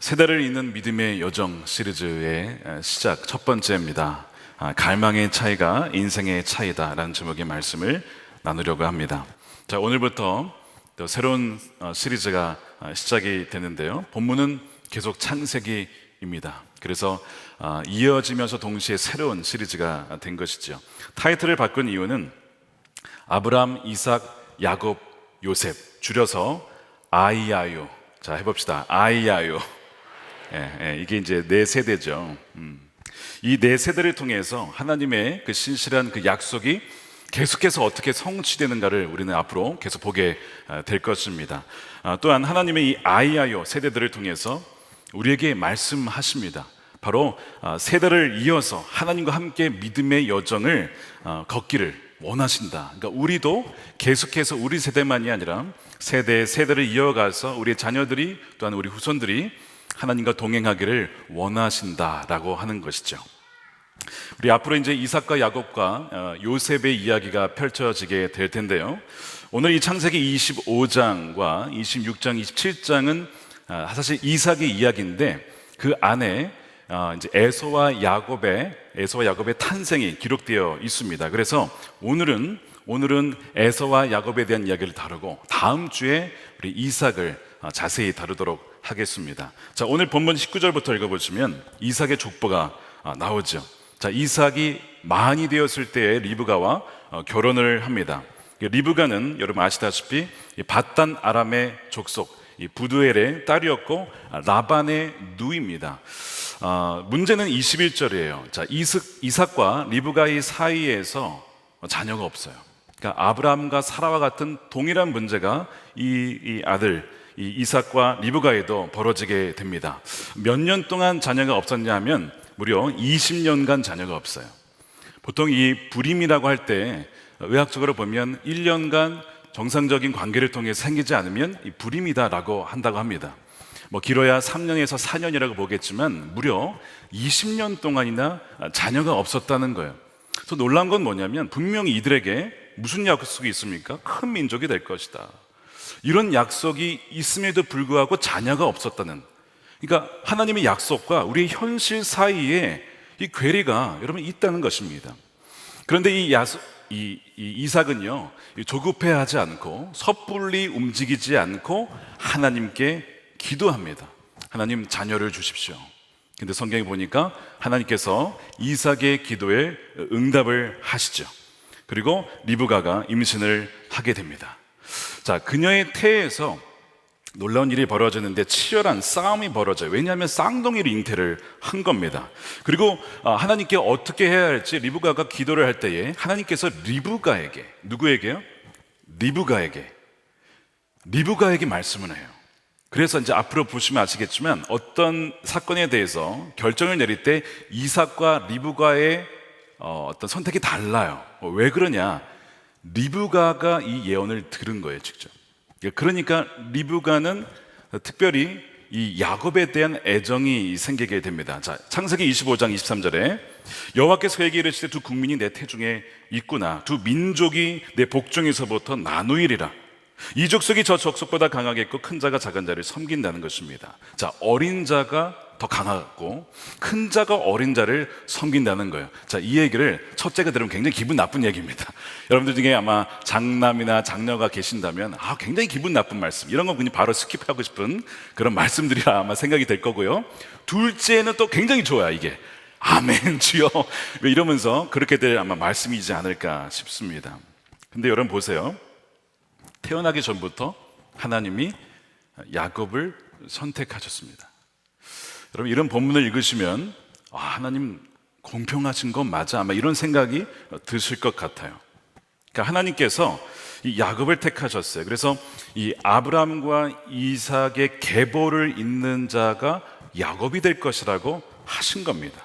세대를 잇는 믿음의 여정 시리즈의 시작 첫 번째입니다. 갈망의 차이가 인생의 차이다 라는 제목의 말씀을 나누려고 합니다. 자, 오늘부터 또 새로운 시리즈가 시작이 되는데요, 본문은 계속 창세기입니다. 그래서 이어지면서 동시에 새로운 시리즈가 된 것이죠. 타이틀을 바꾼 이유는 아브람, 이삭, 야곱, 요셉, 줄여서 아이아요. 자, 해봅시다. 아이아요. 이게 이제 네 세대죠. 이 네 세대를 통해서 하나님의 그 신실한 그 약속이 계속해서 어떻게 성취되는가를 우리는 앞으로 계속 보게 될 것입니다. 또한 하나님의 이 아이아요 세대들을 통해서 우리에게 말씀하십니다. 바로 세대를 이어서 하나님과 함께 믿음의 여정을 걷기를 원하신다. 그러니까 우리도 계속해서 우리 세대만이 아니라 세대를 이어가서 우리의 자녀들이, 또한 우리 후손들이 하나님과 동행하기를 원하신다라고 하는 것이죠. 우리 앞으로 이제 이삭과 야곱과 요셉의 이야기가 펼쳐지게 될 텐데요, 오늘 이 창세기 25장과 26장, 27장은 사실 이삭의 이야기인데 그 안에 이제 에서와 야곱의 탄생이 기록되어 있습니다. 그래서 오늘은 에서와 야곱에 대한 이야기를 다루고 다음 주에 우리 이삭을 자세히 다루도록 하겠습니다. 자, 오늘 본문 19절부터 읽어보시면 이삭의 족보가 나오죠. 자, 이삭이 만이 되었을 때에 리브가와 결혼을 합니다. 리브가는 여러분 아시다시피 밧단 아람의 족속 부두엘의 딸이었고 라반의 누이입니다. 문제는 21절이에요. 자, 이삭과 리브가의 사이에서 자녀가 없어요. 그러니까 아브라함과 사라와 같은 동일한 문제가 이 아들 이삭과 리브가에도 벌어지게 됩니다. 몇 년 동안 자녀가 없었냐 하면 무려 20년간 자녀가 없어요. 보통 이 불임이라고 할 때 의학적으로 보면 1년간 정상적인 관계를 통해 생기지 않으면 이 불임이다라고 한다고 합니다. 뭐 길어야 3년에서 4년이라고 보겠지만 무려 20년 동안이나 자녀가 없었다는 거예요. 그래서 놀란 건 뭐냐면 분명히 이들에게 무슨 약속이 있습니까? 큰 민족이 될 것이다, 이런 약속이 있음에도 불구하고 자녀가 없었다는, 그러니까 하나님의 약속과 우리의 현실 사이에 이 괴리가 여러분 있다는 것입니다. 그런데 이 이삭은요, 조급해하지 않고 섣불리 움직이지 않고 하나님께 기도합니다. 하나님, 자녀를 주십시오. 근데 성경에 보니까 하나님께서 이삭의 기도에 응답을 하시죠. 그리고 리브가가 임신을 하게 됩니다. 자, 그녀의 태에서 놀라운 일이 벌어졌는데 치열한 싸움이 벌어져요. 왜냐하면 쌍둥이로 잉태를 한 겁니다. 그리고 하나님께 어떻게 해야 할지 리브가가 기도를 할 때에 하나님께서 리브가에게, 누구에게요? 리브가에게 말씀을 해요. 그래서 이제 앞으로 보시면 아시겠지만 어떤 사건에 대해서 결정을 내릴 때 이삭과 리브가의 어떤 선택이 달라요. 왜 그러냐? 리브가가 이 예언을 들은 거예요, 직접. 그러니까 리브가는 특별히 이 야곱에 대한 애정이 생기게 됩니다. 자, 창세기 25장 23절에 여호와께서 그에게 이르시되 두 국민이 내 태중에 있구나, 두 민족이 내 복중에서부터 나누이리라. 이 족속이 저 족속보다 강하겠고 큰 자가 작은 자를 섬긴다는 것입니다. 자, 어린 자가 더 강하고 큰 자가 어린 자를 섬긴다는 거예요. 자, 이 얘기를 첫째가 들으면 굉장히 기분 나쁜 얘기입니다. 여러분들 중에 아마 장남이나 장녀가 계신다면 굉장히 기분 나쁜 말씀, 이런 건 그냥 바로 스킵하고 싶은 그런 말씀들이라 아마 생각이 될 거고요. 둘째는 또 굉장히 좋아요. 이게 아멘 주여 왜 이러면서 그렇게 될 아마 말씀이지 않을까 싶습니다. 근데 여러분 보세요. 태어나기 전부터 하나님이 야곱을 선택하셨습니다. 여러분, 이런 본문을 읽으시면 하나님 공평하신 건 맞아, 아마 이런 생각이 드실 것 같아요. 그러니까 하나님께서 이 야곱을 택하셨어요. 그래서 이 아브라함과 이삭의 계보를 잇는 자가 야곱이 될 것이라고 하신 겁니다.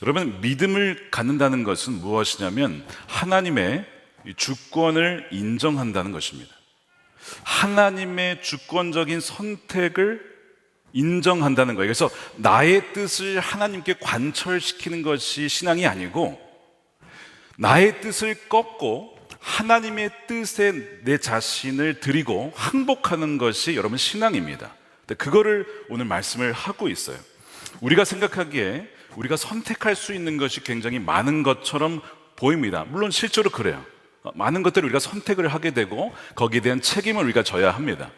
여러분, 믿음을 갖는다는 것은 무엇이냐면 하나님의 주권을 인정한다는 것입니다. 하나님의 주권적인 선택을 인정한다는 거예요. 그래서 나의 뜻을 하나님께 관철시키는 것이 신앙이 아니고 나의 뜻을 꺾고 하나님의 뜻에 내 자신을 드리고 항복하는 것이 여러분 신앙입니다. 근데 그거를 오늘 말씀을 하고 있어요. 우리가 생각하기에 우리가 선택할 수 있는 것이 굉장히 많은 것처럼 보입니다. 물론 실제로 그래요. 많은 것들을 우리가 선택을 하게 되고 거기에 대한 책임을 우리가 져야 합니다.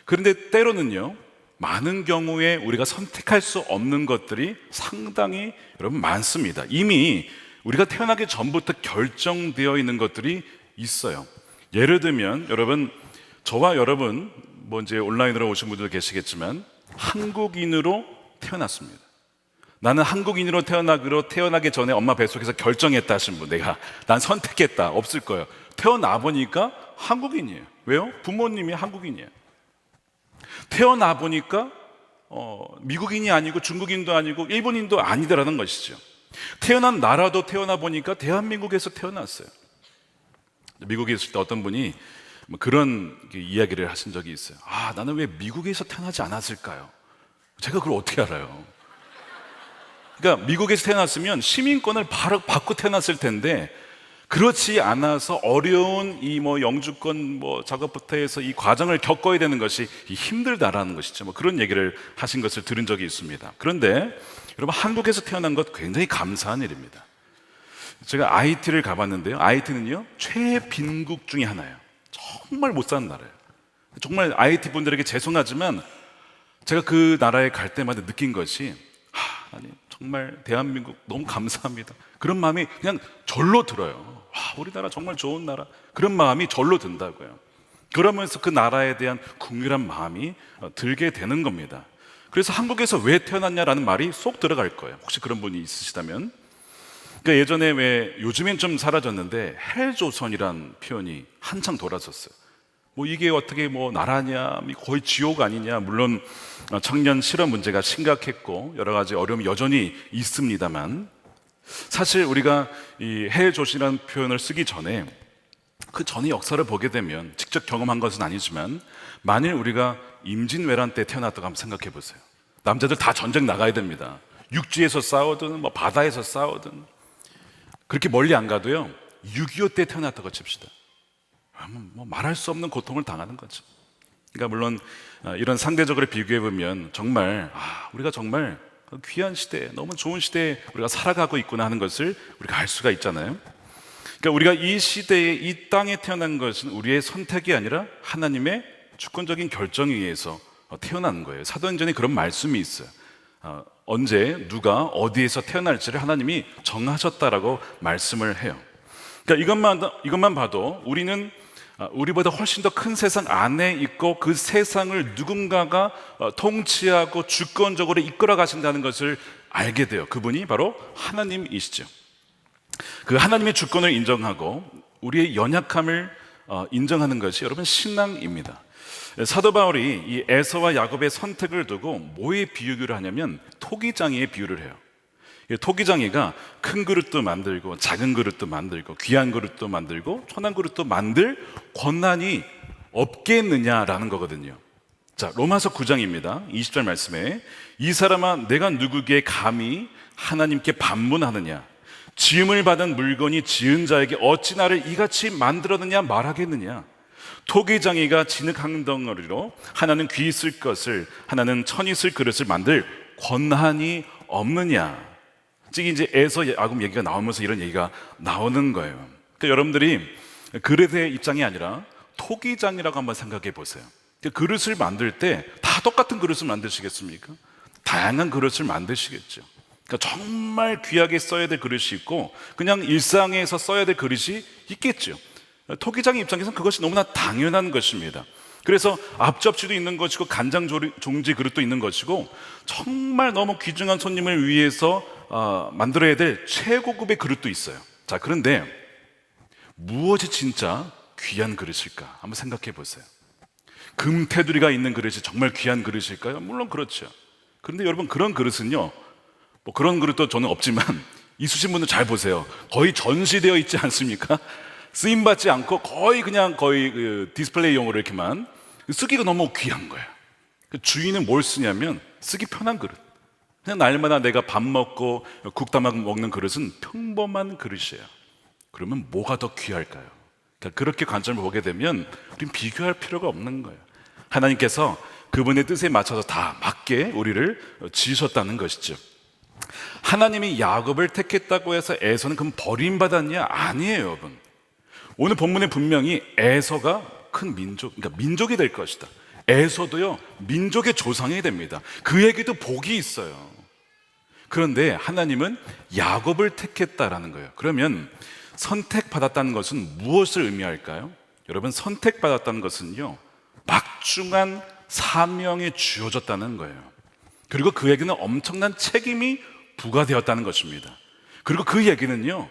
그런데 때로는요, 많은 경우에 우리가 선택할 수 없는 것들이 상당히 여러분 많습니다. 이미 우리가 태어나기 전부터 결정되어 있는 것들이 있어요. 예를 들면 여러분, 저와 여러분 이제 온라인으로 오신 분들 계시겠지만 한국인으로 태어났습니다. 나는 한국인으로 태어나기 전에 엄마 뱃속에서 결정했다 하신 분, 난 선택했다, 없을 거예요. 태어나 보니까 한국인이에요. 왜요? 부모님이 한국인이에요. 태어나 보니까 미국인이 아니고 중국인도 아니고 일본인도 아니더라는 것이죠. 태어난 나라도 태어나 보니까 대한민국에서 태어났어요. 미국에 있을 때 어떤 분이 그런 이야기를 하신 적이 있어요. 나는 왜 미국에서 태어나지 않았을까요? 제가 그걸 어떻게 알아요? 그러니까 미국에서 태어났으면 시민권을 바로 받고 태어났을 텐데, 그렇지 않아서 어려운 이 영주권 작업부터 해서 이 과정을 겪어야 되는 것이 힘들다라는 것이죠. 그런 얘기를 하신 것을 들은 적이 있습니다. 그런데 여러분, 한국에서 태어난 것 굉장히 감사한 일입니다. 제가 IT를 가봤는데요. IT는요, 최빈국 중에 하나예요. 정말 못 사는 나라예요. 정말 IT 분들에게 죄송하지만 제가 그 나라에 갈 때마다 느낀 것이, 아니 정말 대한민국 너무 감사합니다. 그런 마음이 그냥 절로 들어요. 우리나라 정말 좋은 나라, 그런 마음이 절로 든다고요. 그러면서 그 나라에 대한 긍휼한 마음이 들게 되는 겁니다. 그래서 한국에서 왜 태어났냐라는 말이 쏙 들어갈 거예요. 혹시 그런 분이 있으시다면. 그러니까 예전에 요즘엔 좀 사라졌는데 헬조선이란 표현이 한창 돌았었어요. 이게 어떻게 나라냐, 거의 지옥 아니냐. 물론 청년 실업 문제가 심각했고 여러 가지 어려움이 여전히 있습니다만, 사실 우리가 이 헬조선이라는 표현을 쓰기 전에 그 전의 역사를 보게 되면, 직접 경험한 것은 아니지만 만일 우리가 임진왜란 때 태어났다고 한번 생각해 보세요. 남자들 다 전쟁 나가야 됩니다. 육지에서 싸우든 바다에서 싸우든. 그렇게 멀리 안 가도요, 6.25 때 태어났다고 칩시다. 말할 수 없는 고통을 당하는 거죠. 그러니까 물론 이런 상대적으로 비교해 보면 정말 우리가 정말 귀한 시대에, 너무 좋은 시대에 우리가 살아가고 있구나 하는 것을 우리가 알 수가 있잖아요. 그러니까 우리가 이 시대에, 이 땅에 태어난 것은 우리의 선택이 아니라 하나님의 주권적인 결정에 의해서 태어난 거예요. 사도행전에 그런 말씀이 있어요. 언제 누가 어디에서 태어날지를 하나님이 정하셨다라고 말씀을 해요. 그러니까 이것만 봐도 우리는 우리보다 훨씬 더 큰 세상 안에 있고, 그 세상을 누군가가 통치하고 주권적으로 이끌어 가신다는 것을 알게 돼요. 그분이 바로 하나님이시죠. 그 하나님의 주권을 인정하고 우리의 연약함을 인정하는 것이 여러분 신앙입니다. 사도 바울이 이 에서와 야곱의 선택을 두고 뭐에 비유를 하냐면 토기장이에 비유를 해요. 토기장이가 큰 그릇도 만들고 작은 그릇도 만들고 귀한 그릇도 만들고 천한 그릇도 만들 권한이 없겠느냐라는 거거든요. 자, 로마서 9장입니다. 20절 말씀에, 이 사람아 내가 누구에게 감히 하나님께 반문하느냐, 지음을 받은 물건이 지은 자에게 어찌 나를 이같이 만들었느냐 말하겠느냐. 토기장이가 진흙 한 덩어리로 하나는 귀 있을 것을, 하나는 천 있을 그릇을 만들 권한이 없느냐. 즉 이제 에서 야곱 얘기가 나오면서 이런 얘기가 나오는 거예요. 그러니까 여러분들이 그릇의 입장이 아니라 토기장이라고 한번 생각해 보세요. 그릇을 만들 때 다 똑같은 그릇을 만드시겠습니까? 다양한 그릇을 만드시겠죠. 그러니까 정말 귀하게 써야 될 그릇이 있고 그냥 일상에서 써야 될 그릇이 있겠죠. 토기장의 입장에서는 그것이 너무나 당연한 것입니다. 그래서 앞접시도 있는 것이고 간장 종지 그릇도 있는 것이고, 정말 너무 귀중한 손님을 위해서 만들어야 될 최고급의 그릇도 있어요. 자, 그런데 무엇이 진짜 귀한 그릇일까? 한번 생각해 보세요. 금 테두리가 있는 그릇이 정말 귀한 그릇일까요? 물론 그렇죠. 그런데 여러분, 그런 그릇은요, 그런 그릇도 저는 없지만 있으신 분들 잘 보세요. 거의 전시되어 있지 않습니까? 쓰임받지 않고 거의 그 디스플레이용으로 이렇게만, 쓰기가 너무 귀한 거예요. 주인은 뭘 쓰냐면 쓰기 편한 그릇. 그냥 날마다 내가 밥 먹고 국 담아 먹는 그릇은 평범한 그릇이에요. 그러면 뭐가 더 귀할까요? 그러니까 그렇게 관점을 보게 되면 우린 비교할 필요가 없는 거예요. 하나님께서 그분의 뜻에 맞춰서 다 맞게 우리를 지으셨다는 것이죠. 하나님이 야곱을 택했다고 해서 에서는 그럼 버림받았냐? 아니에요, 여러분. 오늘 본문에 분명히 에서가 큰 민족, 그러니까 민족이 될 것이다. 에서도요, 민족의 조상이 됩니다. 그에게도 복이 있어요. 그런데 하나님은 야곱을 택했다라는 거예요. 그러면 선택받았다는 것은 무엇을 의미할까요? 여러분, 선택받았다는 것은요, 막중한 사명이 주어졌다는 거예요. 그리고 그에게는 엄청난 책임이 부과되었다는 것입니다. 그리고 그 얘기는요,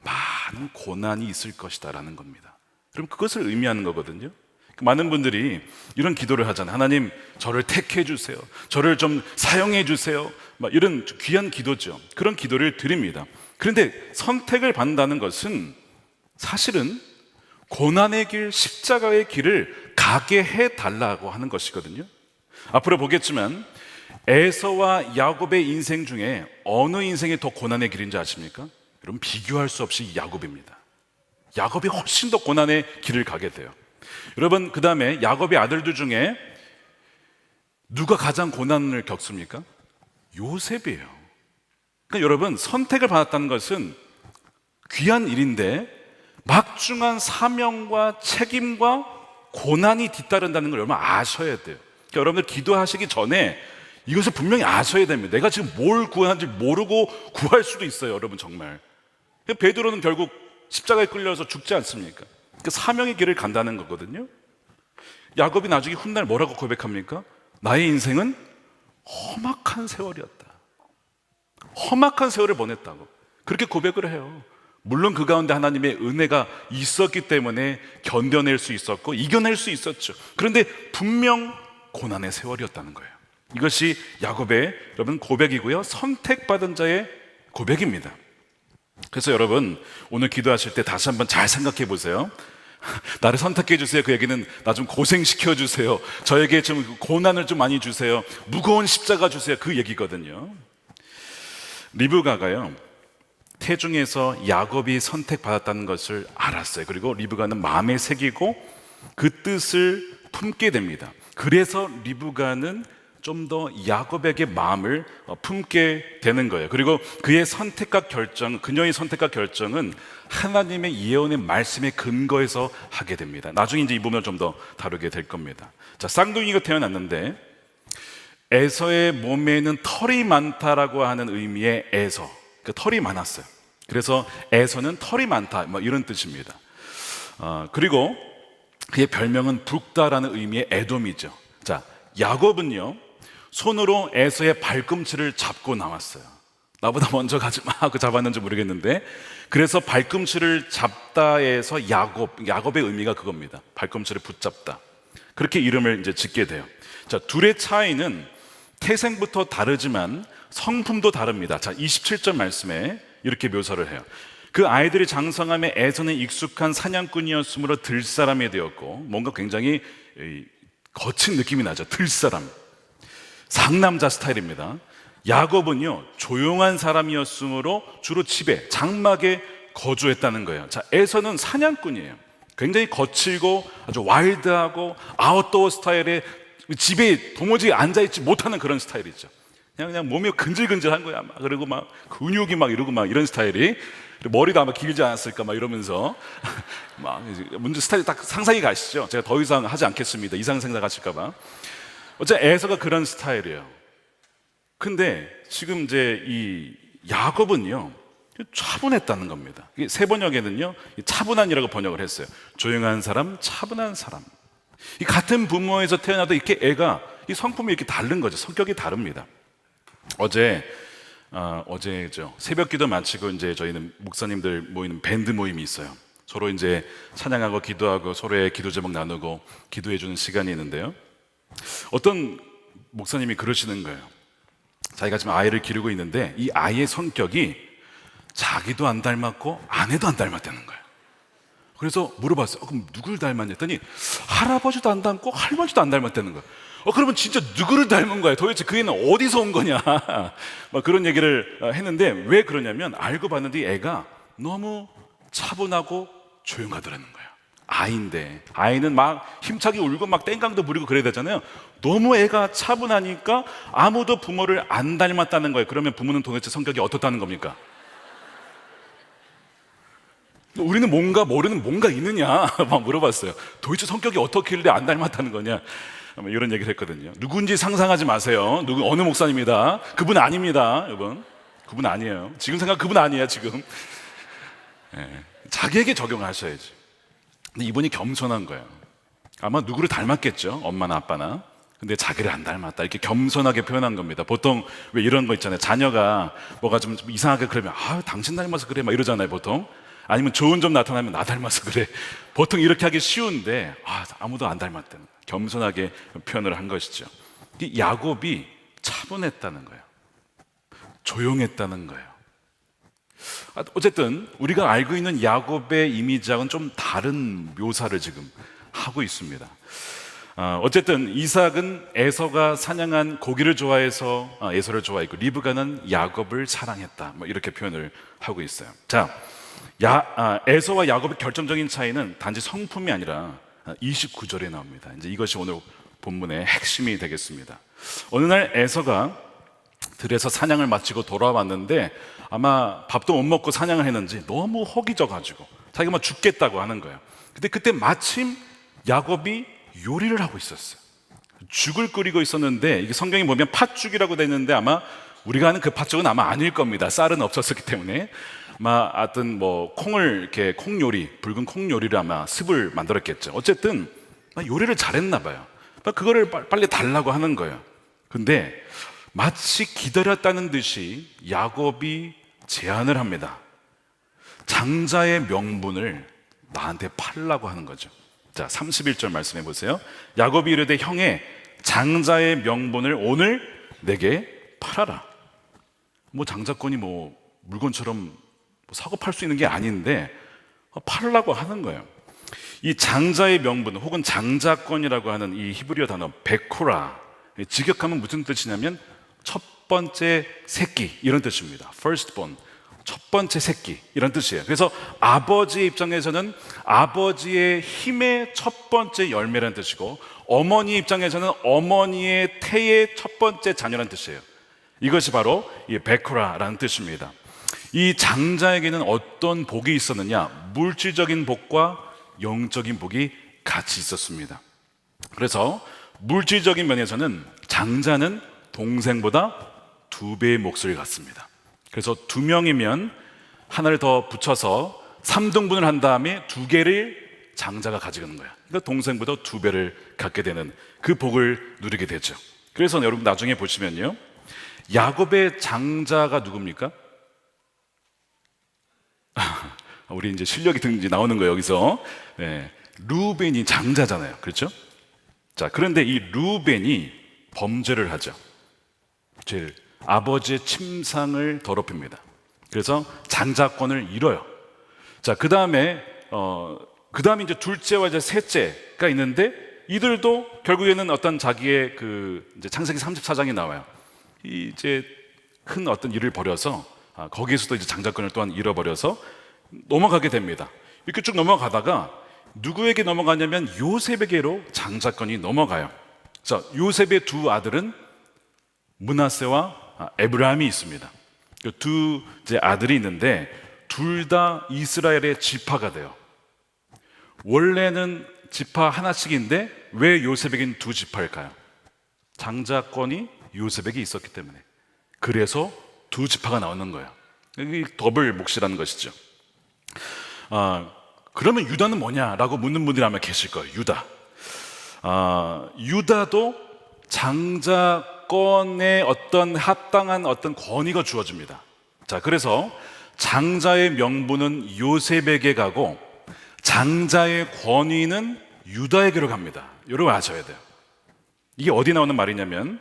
많은 고난이 있을 것이다 라는 겁니다. 그럼 그것을 의미하는 거거든요. 많은 분들이 이런 기도를 하잖아요. 하나님, 저를 택해 주세요. 저를 좀 사용해 주세요. 이런 귀한 기도죠. 그런 기도를 드립니다. 그런데 선택을 받는다는 것은 사실은 고난의 길, 십자가의 길을 가게 해달라고 하는 것이거든요. 앞으로 보겠지만 에서와 야곱의 인생 중에 어느 인생이 더 고난의 길인지 아십니까? 여러분, 비교할 수 없이 야곱입니다. 야곱이 훨씬 더 고난의 길을 가게 돼요. 여러분, 그 다음에 야곱의 아들들 중에 누가 가장 고난을 겪습니까? 요셉이에요. 그러니까 여러분, 선택을 받았다는 것은 귀한 일인데 막중한 사명과 책임과 고난이 뒤따른다는 걸 여러분 아셔야 돼요. 그러니까 여러분들 기도하시기 전에 이것을 분명히 아셔야 됩니다. 내가 지금 뭘 구하는지 모르고 구할 수도 있어요, 여러분. 정말 베드로는 결국 십자가에 끌려서 죽지 않습니까? 그 사명의 길을 간다는 거거든요. 야곱이 나중에 훗날 뭐라고 고백합니까? 나의 인생은 험악한 세월이었다. 험악한 세월을 보냈다고 그렇게 고백을 해요. 물론 그 가운데 하나님의 은혜가 있었기 때문에 견뎌낼 수 있었고 이겨낼 수 있었죠. 그런데 분명 고난의 세월이었다는 거예요. 이것이 야곱의 여러분 고백이고요, 선택받은 자의 고백입니다. 그래서 여러분, 오늘 기도하실 때 다시 한번 잘 생각해 보세요. 나를 선택해 주세요. 그 얘기는 나 좀 고생시켜 주세요. 저에게 좀 고난을 좀 많이 주세요. 무거운 십자가 주세요. 그 얘기거든요. 리브가가요, 태중에서 야곱이 선택받았다는 것을 알았어요. 그리고 리브가는 마음에 새기고 그 뜻을 품게 됩니다. 그래서 리브가는 좀 더 야곱에게 마음을 품게 되는 거예요. 그리고 그의 선택과 결정, 그녀의 선택과 결정은 하나님의 예언의 말씀에 근거해서 하게 됩니다. 나중에 이제 이 부분을 좀 더 다루게 될 겁니다. 자, 쌍둥이가 태어났는데 에서의 몸에는 털이 많다라고 하는 의미의 에서, 그 털이 많았어요. 그래서 에서는 털이 많다, 이런 뜻입니다. 그리고 그의 별명은 붉다라는 의미의 에돔이죠. 자, 야곱은요, 손으로 에서의 발꿈치를 잡고 나왔어요. 나보다 먼저 가지 마 하고 잡았는지 모르겠는데, 그래서 발꿈치를 잡다에서 야곱의 의미가 그겁니다. 발꿈치를 붙잡다. 그렇게 이름을 이제 짓게 돼요. 자, 둘의 차이는 태생부터 다르지만 성품도 다릅니다. 자, 27절 말씀에 이렇게 묘사를 해요. 그 아이들이 장성함에 에서는 익숙한 사냥꾼이었으므로 들사람이 되었고, 뭔가 굉장히 거친 느낌이 나죠. 들사람, 상남자 스타일입니다. 야곱은요, 조용한 사람이었으므로 주로 집에 장막에 거주했다는 거예요. 자, 에서는 사냥꾼이에요. 굉장히 거칠고 아주 와일드하고 아웃도어 스타일의, 집에 도무지 앉아있지 못하는 그런 스타일이죠. 그냥 몸이 근질근질한 거야. 그리고 막 근육이 막 이러고 막 이런 스타일이, 머리도 아마 길지 않았을까 막 이러면서 막 문제 스타일이 딱 상상이 가시죠. 제가 더 이상 하지 않겠습니다. 이상 생각하실까봐. 어차피 에서가 그런 스타일이에요. 근데 지금 이제 이 야곱은요, 차분했다는 겁니다. 세 번역에는요, 차분한이라고 번역을 했어요. 조용한 사람, 차분한 사람. 이 같은 부모에서 태어나도 이렇게 애가 이 성품이 이렇게 다른 거죠. 성격이 다릅니다. 어제죠. 새벽기도 마치고 이제 저희는 목사님들 모이는 밴드 모임이 있어요. 서로 이제 찬양하고 기도하고 서로의 기도 제목 나누고 기도해 주는 시간이 있는데요. 어떤 목사님이 그러시는 거예요. 자기가 지금 아이를 기르고 있는데 이 아이의 성격이 자기도 안 닮았고 아내도 안 닮았다는 거예요. 그래서 물어봤어요. 그럼 누굴 닮았냐 했더니 할아버지도 안 닮고 할머니도 안 닮았다는 거예요. 그러면 진짜 누구를 닮은 거야? 도대체 그 애는 어디서 온 거냐? 막 그런 얘기를 했는데, 왜 그러냐면 알고 봤는데 애가 너무 차분하고 조용하더라는 거예요. 아이인데, 아이는 막 힘차게 울고 막 땡깡도 부리고 그래야 되잖아요. 너무 애가 차분하니까 아무도 부모를 안 닮았다는 거예요. 그러면 부모는 도대체 성격이 어떻다는 겁니까? 우리는 뭔가 모르는 뭔가 있느냐 막 물어봤어요. 도대체 성격이 어떻길래 안 닮았다는 거냐, 이런 얘기를 했거든요. 누군지 상상하지 마세요. 어느 목사님이다. 그분 아닙니다, 여러분. 그분 아니에요. 지금 생각 그분 아니에요, 지금. 자기에게 적용하셔야지. 근데 이분이 겸손한 거예요. 아마 누구를 닮았겠죠, 엄마나 아빠나. 근데 자기를 안 닮았다, 이렇게 겸손하게 표현한 겁니다. 보통 왜 이런 거 있잖아요. 자녀가 뭐가 좀 이상하게 그러면 당신 닮아서 그래 막 이러잖아요, 보통. 아니면 좋은 점 나타나면 나 닮아서 그래. 보통 이렇게 하기 쉬운데 아무도 안 닮았다. 겸손하게 표현을 한 것이죠. 이 야곱이 차분했다는 거예요. 조용했다는 거예요. 어쨌든 우리가 알고 있는 야곱의 이미지하고는 좀 다른 묘사를 지금 하고 있습니다. 어쨌든 이삭은 에서가 사냥한 고기를 좋아해서 에서를 좋아했고, 리브가는 야곱을 사랑했다, 뭐 이렇게 표현을 하고 있어요. 자, 에서와 야곱의 결정적인 차이는 단지 성품이 아니라 29절에 나옵니다. 이제 이것이 오늘 본문의 핵심이 되겠습니다. 어느 날 에서가 들에서 사냥을 마치고 돌아왔는데 아마 밥도 못 먹고 사냥을 했는지 너무 허기져가지고 자기가 막 죽겠다고 하는 거예요. 근데 그때 마침 야곱이 요리를 하고 있었어요. 죽을 끓이고 있었는데, 이게 성경에 보면 팥죽이라고 되어 있는데 아마 우리가 아는 그 팥죽은 아마 아닐 겁니다. 쌀은 없었기 때문에. 하여튼 콩을 이렇게 붉은 콩 요리를 아마 습을 만들었겠죠. 어쨌든 요리를 잘했나 봐요. 그거를 빨리 달라고 하는 거예요. 근데 마치 기다렸다는 듯이 야곱이 제안을 합니다. 장자의 명분을 나한테 팔라고 하는 거죠. 자, 31절 말씀해 보세요. 야곱이 이르되 형의 장자의 명분을 오늘 내게 팔아라. 장자권이 물건처럼 사고 팔 수 있는 게 아닌데 팔라고 하는 거예요. 이 장자의 명분 혹은 장자권이라고 하는 이 히브리어 단어 베코라, 직역하면 무슨 뜻이냐면 첫 번째 새끼, 이런 뜻입니다. firstborn, 첫 번째 새끼, 이런 뜻이에요. 그래서 아버지의 입장에서는 아버지의 힘의 첫 번째 열매라는 뜻이고, 어머니의 입장에서는 어머니의 태의 첫 번째 자녀라는 뜻이에요. 이것이 바로 이 베코라라는 뜻입니다. 이 장자에게는 어떤 복이 있었느냐? 물질적인 복과 영적인 복이 같이 있었습니다. 그래서 물질적인 면에서는 장자는 동생보다 2배의 몫을 갖습니다. 그래서 2명이면 하나를 더 붙여서 3등분을 한 다음에 2개를 장자가 가지는 거야. 그러니까 동생보다 2배를 갖게 되는 그 복을 누리게 되죠. 그래서 여러분 나중에 보시면요, 야곱의 장자가 누굽니까? 우리 이제 실력이 나오는 거예요, 여기서. 루벤이 장자잖아요. 그렇죠? 자, 그런데 이 루벤이 범죄를 하죠. 아버지의 침상을 더럽힙니다. 그래서 장자권을 잃어요. 자, 그 다음에 이제 둘째와 이제 셋째가 있는데, 이들도 결국에는 어떤 자기의 이제 창세기 34장이 나와요. 이제 큰 어떤 일을 벌여서 거기에서도 이제 장자권을 또한 잃어버려서 넘어가게 됩니다. 이렇게 쭉 넘어가다가 누구에게 넘어가냐면 요셉에게로 장자권이 넘어가요. 자, 요셉의 2 아들은 므낫세와 에브라임이 있습니다. 그 2 아들이 있는데 둘 다 이스라엘의 지파가 돼요. 원래는 지파 하나씩인데 왜 요셉에게는 2 지파일까요? 장자권이 요셉에게 있었기 때문에. 그래서 2 지파가 나오는 거예요. 이게 더블 몫이라는 것이죠. 그러면 유다는 뭐냐라고 묻는 분들이 아마 계실 거예요. 유다도 장자권의 어떤 합당한 어떤 권위가 주어집니다. 자, 그래서 장자의 명분은 요셉에게 가고 장자의 권위는 유다에게로 갑니다. 여러분 아셔야 돼요. 이게 어디 나오는 말이냐면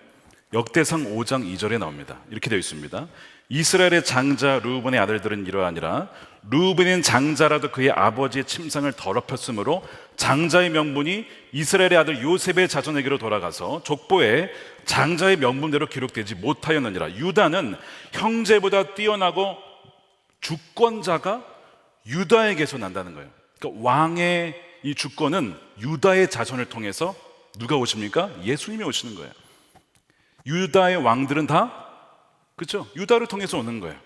역대상 5장 2절에 나옵니다. 이렇게 되어 있습니다. 이스라엘의 장자 르우벤의 아들들은 이러하니라. 르우벤은 장자라도 그의 아버지의 침상을 더럽혔으므로 장자의 명분이 이스라엘의 아들 요셉의 자손에게로 돌아가서 족보에 장자의 명분대로 기록되지 못하였느니라. 유다는 형제보다 뛰어나고 주권자가 유다에게서 난다는 거예요. 그러니까 왕의 이 주권은 유다의 자손을 통해서 누가 오십니까? 예수님이 오시는 거예요. 유다의 왕들은 다 그렇죠? 유다를 통해서 오는 거예요.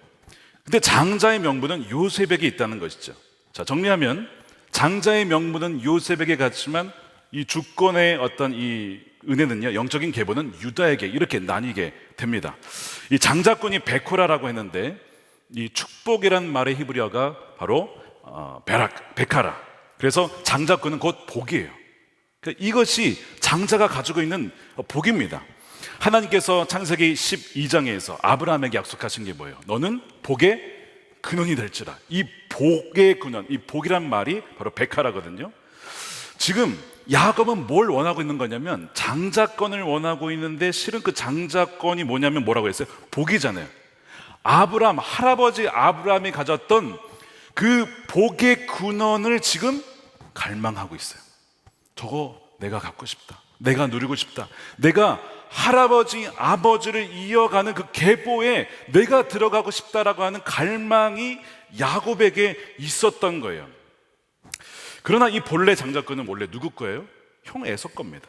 근데 장자의 명분은 요셉에게 있다는 것이죠. 자, 정리하면 장자의 명분은 요셉에게 갔지만 이 주권의 어떤 이 은혜는요, 영적인 계보는 유다에게 이렇게 나뉘게 됩니다. 이 장자권이 베코라라고 했는데 이 축복이란 말의 히브리어가 바로 베카라. 그래서 장자권은 곧 복이에요. 그러니까 이것이 장자가 가지고 있는 복입니다. 하나님께서 창세기 12장에서 아브라함에게 약속하신 게 뭐예요? 너는 복의 근원이 될지라. 이 복의 근원, 이 복이란 말이 바로 베카라거든요. 지금 야곱은 뭘 원하고 있는 거냐면 장자권을 원하고 있는데 실은 그 장자권이 뭐냐면 뭐라고 했어요? 복이잖아요. 아브라함, 할아버지 아브라함이 가졌던 그 복의 근원을 지금 갈망하고 있어요. 저거 내가 갖고 싶다. 내가 누리고 싶다. 내가 할아버지, 아버지를 이어가는 그 계보에 내가 들어가고 싶다라고 하는 갈망이 야곱에게 있었던 거예요. 그러나 이 본래 장자권은 원래 누구 거예요? 형 에서 겁니다.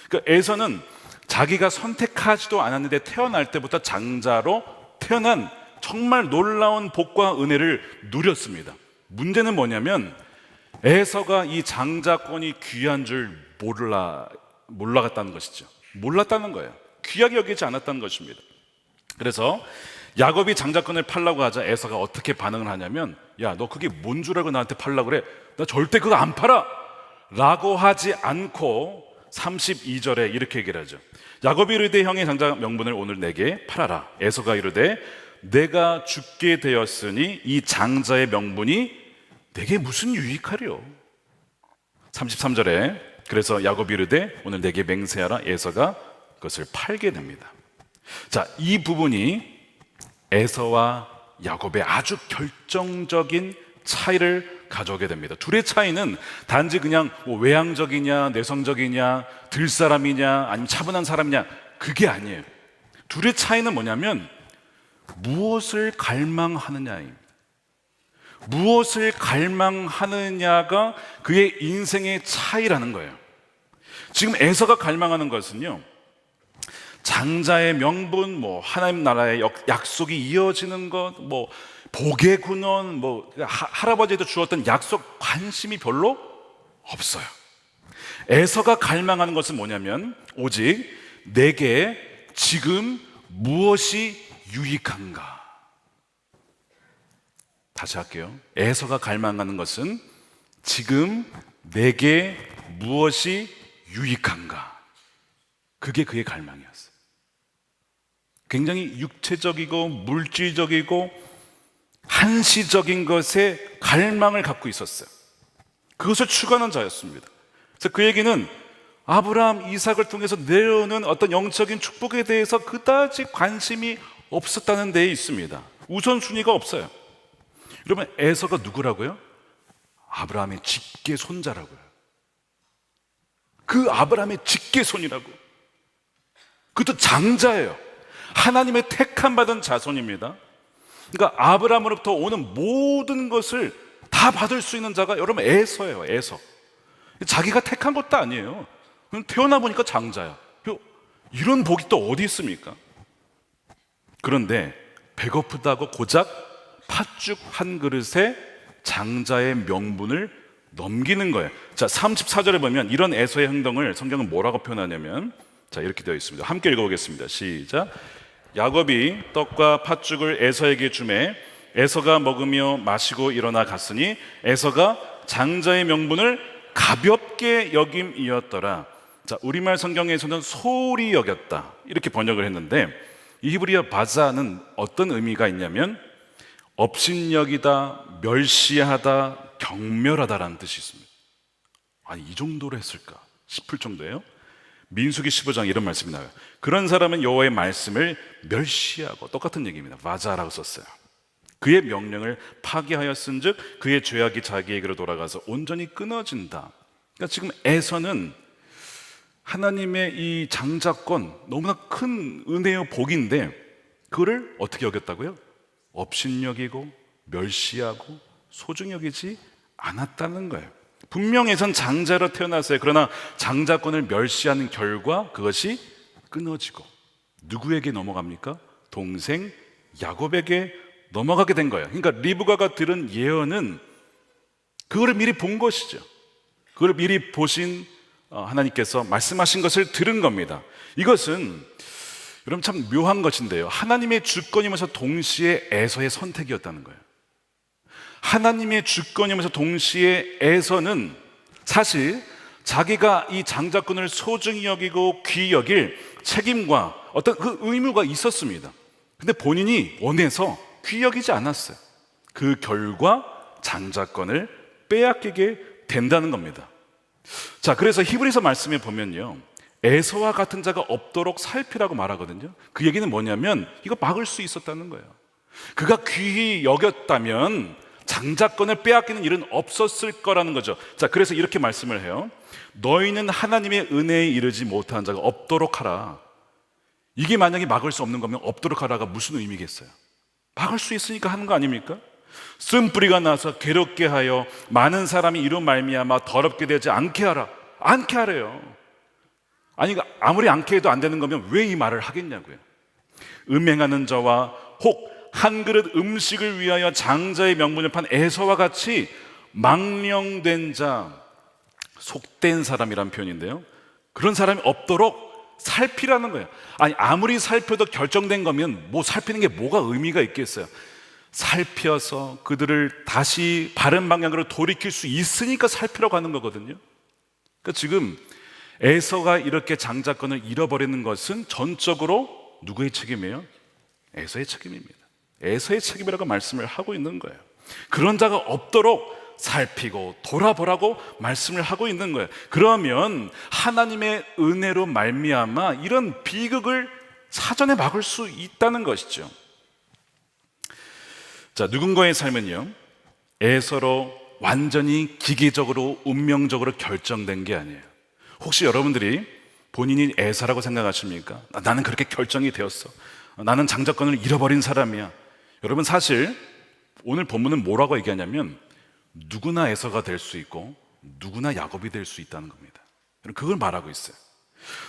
그러니까 에서는 자기가 선택하지도 않았는데 태어날 때부터 장자로 태어난 정말 놀라운 복과 은혜를 누렸습니다. 문제는 뭐냐면 에서가 이 장자권이 귀한 줄 몰라갔다는 것이죠. 몰랐다는 거예요. 귀하게 여기지 않았다는 것입니다. 그래서 야곱이 장자권을 팔라고 하자 에서가 어떻게 반응을 하냐면, 야, 너 그게 뭔 줄 알고 나한테 팔라고 그래? 나 절대 그거 안 팔아! 라고 하지 않고 32절에 이렇게 얘기를 하죠. 야곱이 이르되 형의 장자 명분을 오늘 내게 팔아라. 에서가 이르되 내가 죽게 되었으니 이 장자의 명분이 내게 무슨 유익하리요? 33절에 그래서 야곱이 이르되 오늘 내게 맹세하라. 에서가 그것을 팔게 됩니다. 자, 이 부분이 에서와 야곱의 아주 결정적인 차이를 가져오게 됩니다. 둘의 차이는 단지 그냥 뭐 외향적이냐, 내성적이냐, 들사람이냐, 아니면 차분한 사람이냐, 그게 아니에요. 둘의 차이는 뭐냐면 무엇을 갈망하느냐입니다. 무엇을 갈망하느냐가 그의 인생의 차이라는 거예요. 지금 에서가 갈망하는 것은요, 장자의 명분, 뭐 하나님 나라의 약속이 이어지는 것, 뭐 복의 근원, 뭐 할아버지에도 주었던 약속, 관심이 별로 없어요. 에서가 갈망하는 것은 뭐냐면 오직 내게 지금 무엇이 유익한가. 다시 할게요. 에서가 갈망하는 것은 지금 내게 무엇이 유익한가. 그게 그의 갈망이었어요. 굉장히 육체적이고 물질적이고 한시적인 것에 갈망을 갖고 있었어요. 그것을 추구하는 자였습니다. 그래서 그 얘기는 아브라함, 이삭을 통해서 내려오는 어떤 영적인 축복에 대해서 그다지 관심이 없었다는 데에 있습니다. 우선순위가 없어요. 여러분, 에서가 누구라고요? 아브라함의 직계 손자라고요. 그 아브라함의 직계 손이라고. 그것도 장자예요. 하나님의 택함 받은 자손입니다. 그러니까 아브라함으로부터 오는 모든 것을 다 받을 수 있는 자가 여러분 에서예요. 에서. 자기가 택한 것도 아니에요. 태어나 보니까 장자야. 이런 복이 또 어디 있습니까? 그런데 배고프다고 고작 팥죽 한 그릇에 장자의 명분을 넘기는 거예요. 자, 34절에 보면 이런 에서의 행동을 성경은 뭐라고 표현하냐면, 자, 이렇게 되어 있습니다. 함께 읽어보겠습니다. 시작. 야곱이 떡과 팥죽을 에서에게 주매 에서가 먹으며 마시고 일어나 갔으니 에서가 장자의 명분을 가볍게 여김이었더라. 자, 우리말 성경에서는 소홀히 여겼다 이렇게 번역을 했는데, 이 히브리어 바자는 어떤 의미가 있냐면 업신여기다, 멸시하다, 경멸하다라는 뜻이 있습니다. 아니, 이 정도로 했을까 싶을 정도예요. 민수기 15장 이런 말씀이 나와요. 그런 사람은 여호와의 말씀을 멸시하고, 똑같은 얘기입니다. 바자라고 썼어요. 그의 명령을 파기하였은즉 그의 죄악이 자기에게로 돌아가서 온전히 끊어진다. 그러니까 지금 에서는 하나님의 이 장자권, 너무나 큰 은혜요 복인데 그를 어떻게 여겼다고요? 업신여기고 멸시하고 소중히 여기지 않았다는 거예요. 분명해선 장자로 태어났어요. 그러나 장자권을 멸시하는 결과 그것이 끊어지고 누구에게 넘어갑니까? 동생 야곱에게 넘어가게 된 거예요. 그러니까 리브가가 들은 예언은 그거를 미리 본 것이죠. 그걸 미리 보신 하나님께서 말씀하신 것을 들은 겁니다. 이것은 여러분 참 묘한 것인데요, 하나님의 주권이면서 동시에 에서의 선택이었다는 거예요. 하나님의 주권이면서 동시에 에서는 사실 자기가 이 장자권을 소중히 여기고 귀히 여길 책임과 어떤 그 의무가 있었습니다. 근데 본인이 원해서 귀히 여기지 않았어요. 그 결과 장자권을 빼앗기게 된다는 겁니다. 자, 그래서 히브리서 말씀에 보면요, 에서와 같은 자가 없도록 살피라고 말하거든요. 그 얘기는 뭐냐면 이거 막을 수 있었다는 거예요. 그가 귀히 여겼다면 장자권을 빼앗기는 일은 없었을 거라는 거죠. 자, 그래서 이렇게 말씀을 해요. 너희는 하나님의 은혜에 이르지 못한 자가 없도록 하라. 이게 만약에 막을 수 없는 거면 없도록 하라가 무슨 의미겠어요? 막을 수 있으니까 하는 거 아닙니까? 쓴뿌리가 나서 괴롭게 하여 많은 사람이 이로 말미암아 더럽게 되지 않게 하라. 않게 하래요. 아니, 아무리 않게 해도 안 되는 거면 왜 이 말을 하겠냐고요. 음행하는 자와 혹 한 그릇 음식을 위하여 장자의 명분을 판 에서와 같이 망령된 자, 속된 사람이란 표현인데요, 그런 사람이 없도록 살피라는 거예요. 아니, 아무리 살펴도 결정된 거면 뭐 살피는 게 뭐가 의미가 있겠어요. 살펴서 그들을 다시 바른 방향으로 돌이킬 수 있으니까 살피라고 하는 거거든요. 그러니까 지금 에서가 이렇게 장자권을 잃어버리는 것은 전적으로 누구의 책임이에요? 에서의 책임입니다. 에서의 책임이라고 말씀을 하고 있는 거예요. 그런 자가 없도록 살피고 돌아보라고 말씀을 하고 있는 거예요. 그러면 하나님의 은혜로 말미암아 이런 비극을 사전에 막을 수 있다는 것이죠. 자, 누군가의 삶은요, 에서로 완전히 기계적으로 운명적으로 결정된 게 아니에요. 혹시 여러분들이 본인이 에서라고 생각하십니까? 나는 그렇게 결정이 되었어. 나는 장자권을 잃어버린 사람이야. 여러분, 사실 오늘 본문은 뭐라고 얘기하냐면 누구나 에서가 될 수 있고 누구나 야곱이 될 수 있다는 겁니다. 그걸 말하고 있어요.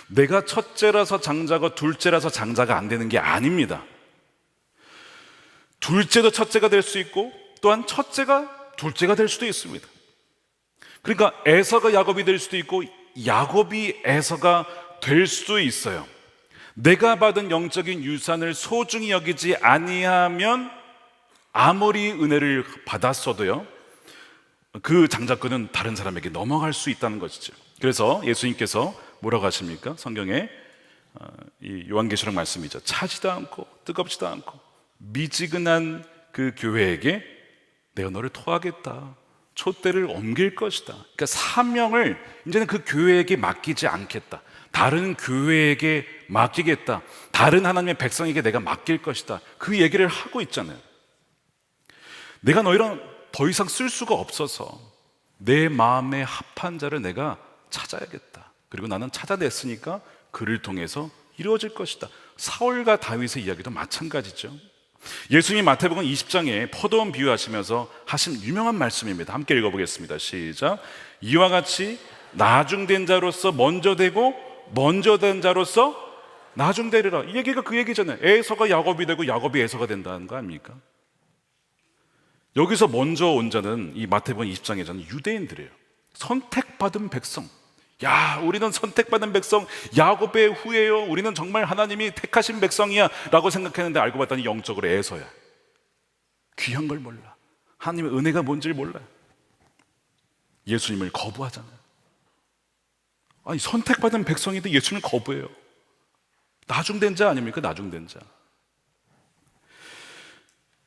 내가 첫째라서 장자고 둘째라서 장자가 안 되는 게 아닙니다. 둘째도 첫째가 될 수 있고 또한 첫째가 둘째가 될 수도 있습니다. 그러니까 에서가 야곱이 될 수도 있고 야곱이 에서가 될 수도 있어요. 내가 받은 영적인 유산을 소중히 여기지 아니하면 아무리 은혜를 받았어도요, 그 장자권은 다른 사람에게 넘어갈 수 있다는 것이죠. 그래서 예수님께서 뭐라고 하십니까? 성경에 이 요한계시록 말씀이죠. 차지도 않고 뜨겁지도 않고 미지근한 그 교회에게 내가 너를 토하겠다, 촛대를 옮길 것이다. 그러니까 사명을 이제는 그 교회에게 맡기지 않겠다, 다른 교회에게 맡기겠다, 다른 하나님의 백성에게 내가 맡길 것이다, 그 얘기를 하고 있잖아요. 내가 너희랑 더 이상 쓸 수가 없어서 내 마음에 합한 자를 내가 찾아야겠다. 그리고 나는 찾아냈으니까 그를 통해서 이루어질 것이다. 사울과 다윗의 이야기도 마찬가지죠. 예수님 마태복음 20장에 포도원 비유하시면서 하신 유명한 말씀입니다. 함께 읽어보겠습니다. 시작. 이와 같이 나중된 자로서 먼저 되고 먼저 된 자로서 나중되리라. 이 얘기가 그 얘기잖아요. 에서가 야곱이 되고 야곱이 에서가 된다는 거 아닙니까? 여기서 먼저 온 자는 이 마태복음 20장의 자는 유대인들이에요. 선택받은 백성. 야, 우리는 선택받은 백성, 야곱의 후예요. 우리는 정말 하나님이 택하신 백성이야 라고 생각했는데 알고 봤더니 영적으로 에서야. 귀한 걸 몰라. 하나님의 은혜가 뭔지를 몰라요. 예수님을 거부하잖아요. 아니, 선택받은 백성인데 예수님을 거부해요. 나중된 자 아닙니까? 나중된 자.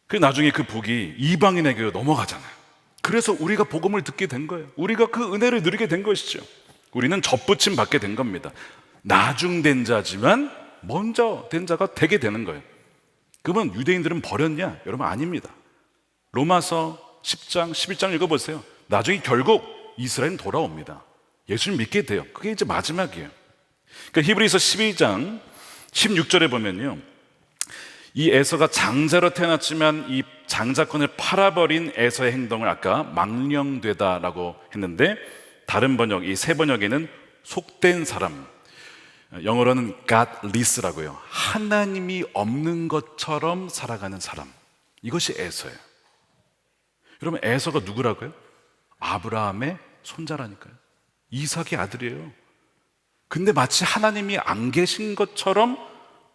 그 나중에 그 복이 이방인에게 넘어가잖아요. 그래서 우리가 복음을 듣게 된 거예요. 우리가 그 은혜를 누리게 된 것이죠. 우리는 접붙임 받게 된 겁니다. 나중된 자지만 먼저 된 자가 되게 되는 거예요. 그러면 유대인들은 버렸냐? 여러분, 아닙니다. 로마서 10장, 11장 읽어보세요. 나중에 결국 이스라엘은 돌아옵니다. 예수님 믿게 돼요. 그게 이제 마지막이에요. 그러니까 히브리서 12장 16절에 보면요, 이 에서가 장자로 태어났지만 이 장자권을 팔아버린 에서의 행동을 아까 망령되다라고 했는데, 다른 번역, 이 세 번역에는 속된 사람, 영어로는 godless라고요. 하나님이 없는 것처럼 살아가는 사람, 이것이 에서예요. 여러분, 에서가 누구라고요? 아브라함의 손자라니까요. 이삭의 아들이에요. 근데 마치 하나님이 안 계신 것처럼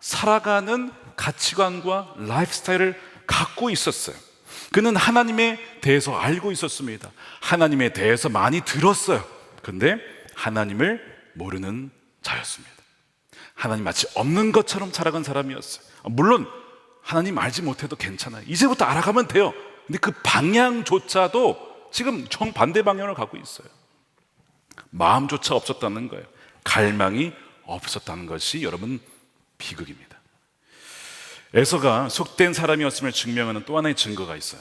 살아가는 가치관과 라이프 스타일을 갖고 있었어요. 그는 하나님에 대해서 알고 있었습니다. 하나님에 대해서 많이 들었어요. 근데 하나님을 모르는 자였습니다. 하나님 마치 없는 것처럼 살아간 사람이었어요. 물론 하나님 알지 못해도 괜찮아요. 이제부터 알아가면 돼요. 근데 그 방향조차도 지금 정반대 방향을 가고 있어요. 마음조차 없었다는 거예요. 갈망이 없었다는 것이 여러분 비극입니다. 에서가 속된 사람이었음을 증명하는 또 하나의 증거가 있어요.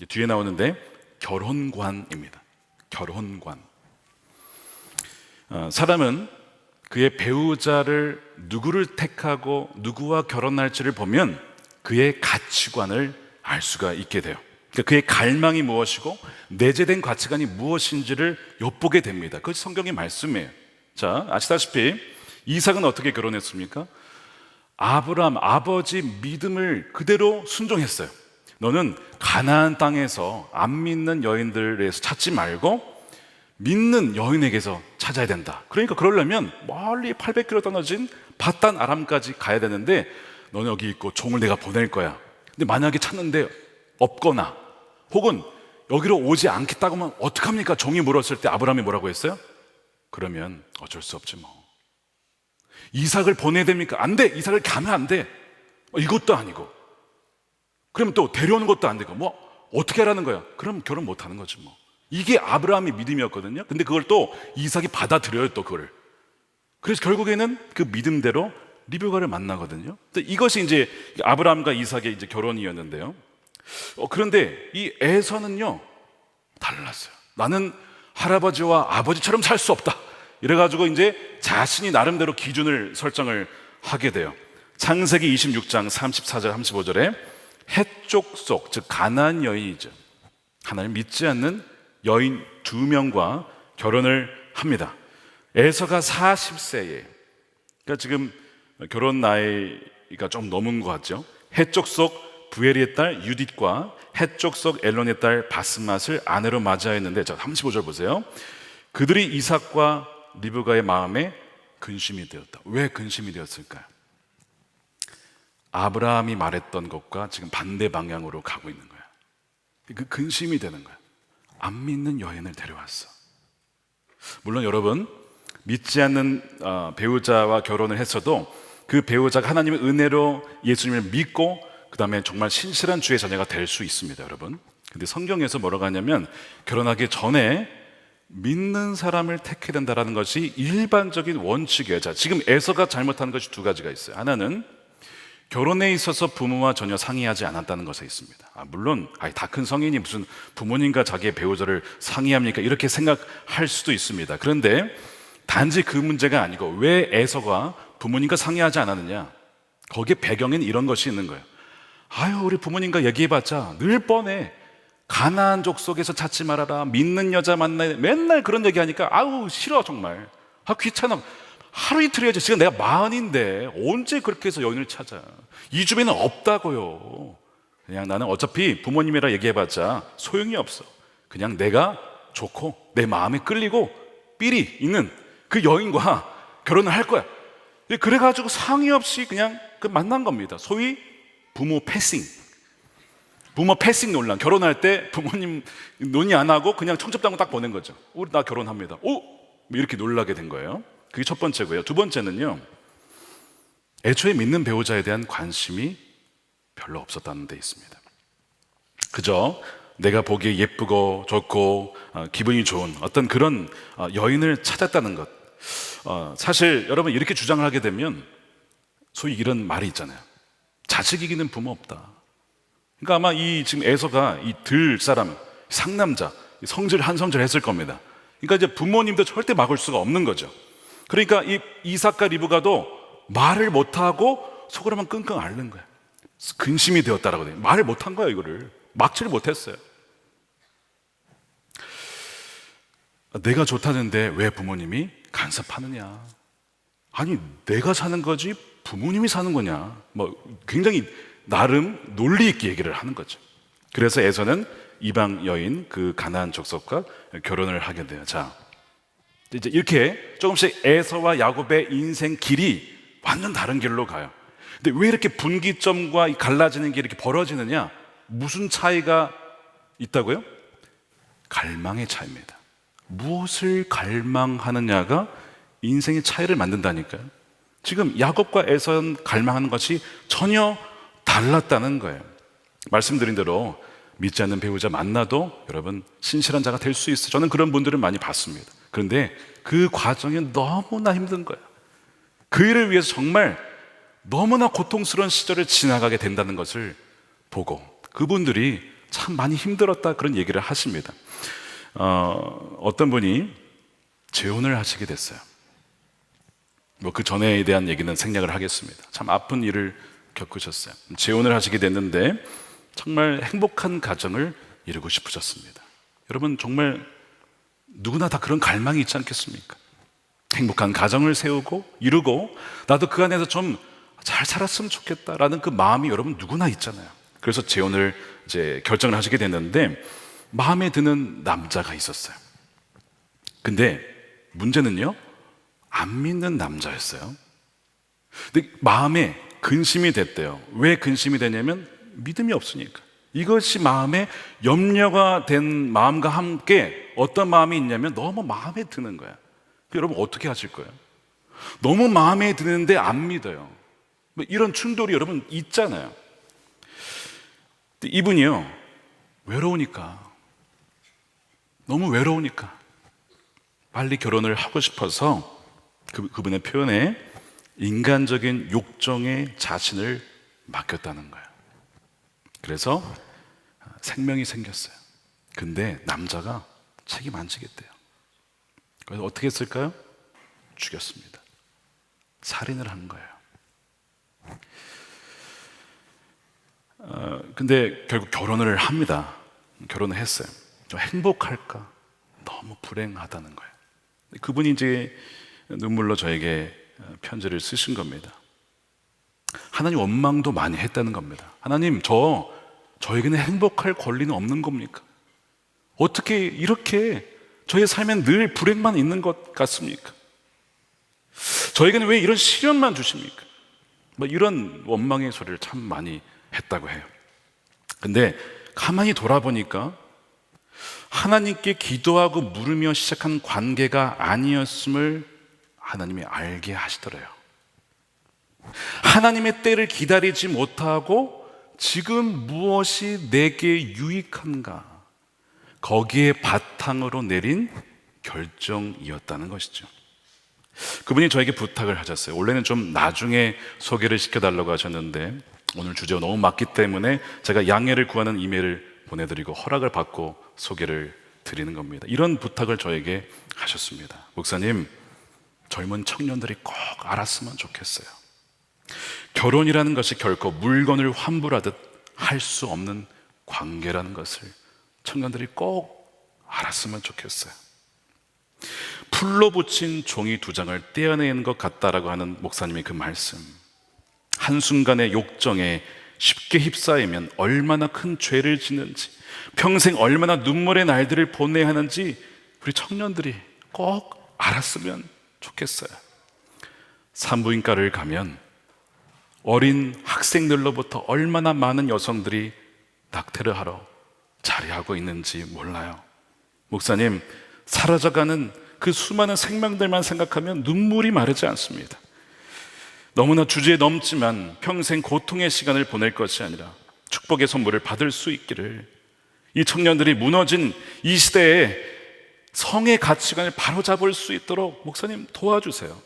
뒤에 나오는데 결혼관입니다. 결혼관. 사람은 그의 배우자를 누구를 택하고 누구와 결혼할지를 보면 그의 가치관을 알 수가 있게 돼요. 그러니까 그의 갈망이 무엇이고 내재된 가치관이 무엇인지를 엿보게 됩니다. 그것이 성경의 말씀이에요. 자, 아시다시피 이삭은 어떻게 결혼했습니까? 아브라함 아버지 믿음을 그대로 순종했어요. 너는 가나안 땅에서 안 믿는 여인들에서 찾지 말고 믿는 여인에게서 찾아야 된다. 그러니까 그러려면 멀리 800km 떨어진 바단 아람까지 가야 되는데 너는 여기 있고 종을 내가 보낼 거야. 근데 만약에 찾는데 없거나 혹은 여기로 오지 않겠다고 하면 어떡합니까? 종이 물었을 때 아브라함이 뭐라고 했어요? 그러면 어쩔 수 없지 뭐. 이삭을 보내야 됩니까? 안 돼. 이삭을 가면 안 돼. 이것도 아니고. 그러면 또 데려오는 것도 안 되고. 뭐 어떻게 하라는 거야? 그럼 결혼 못 하는 거지 뭐. 이게 아브라함의 믿음이었거든요. 근데 그걸 또 이삭이 받아들여요, 또 그걸. 그래서 결국에는 그 믿음대로 리브가를 만나거든요. 이것이 이제 아브라함과 이삭의 이제 결혼이었는데요. 그런데 이 에서는요 달랐어요. 나는 할아버지와 아버지처럼 살 수 없다. 이래가지고 이제 자신이 나름대로 기준을 설정을 하게 돼요. 창세기 26장 34절 35절에 해쪽 속, 즉 가나안 여인이죠. 하나님 믿지 않는 여인 2명과 결혼을 합니다. 에서가 40세에, 그러니까 지금 결혼 나이가 좀 넘은 것 같죠. 해쪽 속 부엘의 딸 유딧과 해쪽 속 엘론의 딸 바스맛을 아내로 맞이하였는데, 자 35절 보세요. 그들이 이삭과 리브가의 마음에 근심이 되었다. 왜 근심이 되었을까요? 아브라함이 말했던 것과 지금 반대 방향으로 가고 있는 거야. 그 근심이 되는 거야. 안 믿는 여인을 데려왔어. 물론 여러분, 믿지 않는 배우자와 결혼을 했어도 그 배우자가 하나님의 은혜로 예수님을 믿고 그 다음에 정말 신실한 주의 자녀가 될 수 있습니다, 여러분. 근데 성경에서 뭐라고 하냐면 결혼하기 전에 믿는 사람을 택해야 된다는 것이 일반적인 원칙이에요. 자, 지금 에서가 잘못한 것이 두 가지가 있어요. 하나는 결혼에 있어서 부모와 전혀 상의하지 않았다는 것에 있습니다. 물론 다 큰 성인이 무슨 부모님과 자기의 배우자를 상의합니까? 이렇게 생각할 수도 있습니다. 그런데 단지 그 문제가 아니고 왜 에서가 부모님과 상의하지 않았느냐? 거기에 배경에는 이런 것이 있는 거예요. 우리 부모님과 얘기해봤자 늘 뻔해. 가나안 족속에서 찾지 말아라. 믿는 여자 만나야 돼. 맨날 그런 얘기하니까 싫어 정말. 귀찮아. 하루 이틀 해야지. 지금 내가 40인데 언제 그렇게 해서 여인을 찾아. 이 주변에는 없다고요. 그냥 나는 어차피 부모님이라 얘기해봤자 소용이 없어. 그냥 내가 좋고 내 마음에 끌리고 삘이 있는 그 여인과 결혼을 할 거야. 그래가지고 상의 없이 그냥 만난 겁니다. 소위 부모 패싱. 부모 패싱 논란. 결혼할 때 부모님 논의 안 하고 그냥 청첩장을 딱 보낸 거죠. 우리 나 결혼합니다. 이렇게 놀라게 된 거예요. 그게 첫 번째고요. 두 번째는요, 애초에 믿는 배우자에 대한 관심이 별로 없었다는 데 있습니다. 그저 내가 보기에 예쁘고 좋고 기분이 좋은 어떤 그런 여인을 찾았다는 것. 사실 여러분 이렇게 주장을 하게 되면 소위 이런 말이 있잖아요. 자식 이기는 부모 없다. 그러니까 아마 이 지금 에서가 이 들 사람 상남자 성질 한 성질 했을 겁니다. 그러니까 이제 부모님도 절대 막을 수가 없는 거죠. 그러니까 이 이삭과 리브가도 말을 못하고 속으로만 끙끙 앓는 거야. 근심이 되었다라고 돼요. 말을 못한 거예요. 이거를 막지를 못했어요. 내가 좋다는데 왜 부모님이 간섭하느냐? 아니, 내가 사는 거지 부모님이 사는 거냐? 굉장히 나름 논리 있게 얘기를 하는 거죠. 그래서 에서는 이방 여인 그 가나안 족속과 결혼을 하게 돼요. 자, 이제 이렇게 조금씩 에서와 야곱의 인생 길이 완전 다른 길로 가요. 근데 왜 이렇게 분기점과 갈라지는 게 이렇게 벌어지느냐? 무슨 차이가 있다고요? 갈망의 차이입니다. 무엇을 갈망하느냐가 인생의 차이를 만든다니까요. 지금 야곱과 에서는 갈망하는 것이 전혀 달랐다는 거예요. 말씀드린 대로 믿지 않는 배우자 만나도 여러분 신실한 자가 될 수 있어요. 저는 그런 분들을 많이 봤습니다. 그런데 그 과정이 너무나 힘든 거예요. 그 일을 위해서 정말 너무나 고통스러운 시절을 지나가게 된다는 것을 보고 그분들이 참 많이 힘들었다 그런 얘기를 하십니다. 어떤 분이 재혼을 하시게 됐어요. 그 전에 대한 얘기는 생략을 하겠습니다. 참 아픈 일을 겪으셨어요. 재혼을 하시게 됐는데 정말 행복한 가정을 이루고 싶으셨습니다. 여러분 정말 누구나 다 그런 갈망이 있지 않겠습니까? 행복한 가정을 세우고 이루고 나도 그 안에서 좀 잘 살았으면 좋겠다라는 그 마음이 여러분 누구나 있잖아요. 그래서 재혼을 이제 결정을 하시게 됐는데 마음에 드는 남자가 있었어요. 근데 문제는요, 안 믿는 남자였어요. 근데 마음에 근심이 됐대요. 왜 근심이 되냐면 믿음이 없으니까. 이것이 마음에 염려가 된 마음과 함께 어떤 마음이 있냐면 너무 마음에 드는 거야. 여러분 어떻게 하실 거예요? 너무 마음에 드는데 안 믿어요. 이런 충돌이 여러분 있잖아요. 이분이요, 외로우니까, 너무 외로우니까 빨리 결혼을 하고 싶어서 그분의 표현에 인간적인 욕정에 자신을 맡겼다는 거예요. 그래서 생명이 생겼어요. 근데 남자가 책임 안 지겠대요. 그래서 어떻게 했을까요? 죽였습니다. 살인을 한 거예요. 근데 결국 결혼을 합니다. 결혼을 했어요. 좀 행복할까? 너무 불행하다는 거예요. 그분이 이제 눈물로 저에게 편지를 쓰신 겁니다. 하나님 원망도 많이 했다는 겁니다. 하나님, 저에게는 행복할 권리는 없는 겁니까? 어떻게 이렇게 저의 삶엔 늘 불행만 있는 것 같습니까? 저에게는 왜 이런 시련만 주십니까? 이런 원망의 소리를 참 많이 했다고 해요. 근데 가만히 돌아보니까 하나님께 기도하고 물으며 시작한 관계가 아니었음을 하나님이 알게 하시더래요. 하나님의 때를 기다리지 못하고 지금 무엇이 내게 유익한가, 거기에 바탕으로 내린 결정이었다는 것이죠. 그분이 저에게 부탁을 하셨어요. 원래는 좀 나중에 소개를 시켜달라고 하셨는데 오늘 주제가 너무 맞기 때문에 제가 양해를 구하는 이메일을 보내드리고 허락을 받고 소개를 드리는 겁니다. 이런 부탁을 저에게 하셨습니다. 목사님, 젊은 청년들이 꼭 알았으면 좋겠어요. 결혼이라는 것이 결코 물건을 환불하듯 할 수 없는 관계라는 것을 청년들이 꼭 알았으면 좋겠어요. 풀로 붙인 종이 두 장을 떼어내는 것 같다라고 하는 목사님의 그 말씀, 한순간의 욕정에 쉽게 휩싸이면 얼마나 큰 죄를 짓는지, 평생 얼마나 눈물의 날들을 보내야 하는지 우리 청년들이 꼭 알았으면 좋겠어요. 산부인과를 가면 어린 학생들로부터 얼마나 많은 여성들이 낙태를 하러 자리하고 있는지 몰라요. 목사님, 사라져가는 그 수많은 생명들만 생각하면 눈물이 마르지 않습니다. 너무나 주제에 넘지만 평생 고통의 시간을 보낼 것이 아니라 축복의 선물을 받을 수 있기를, 이 청년들이 무너진 이 시대에 성의 가치관을 바로잡을 수 있도록 목사님 도와주세요.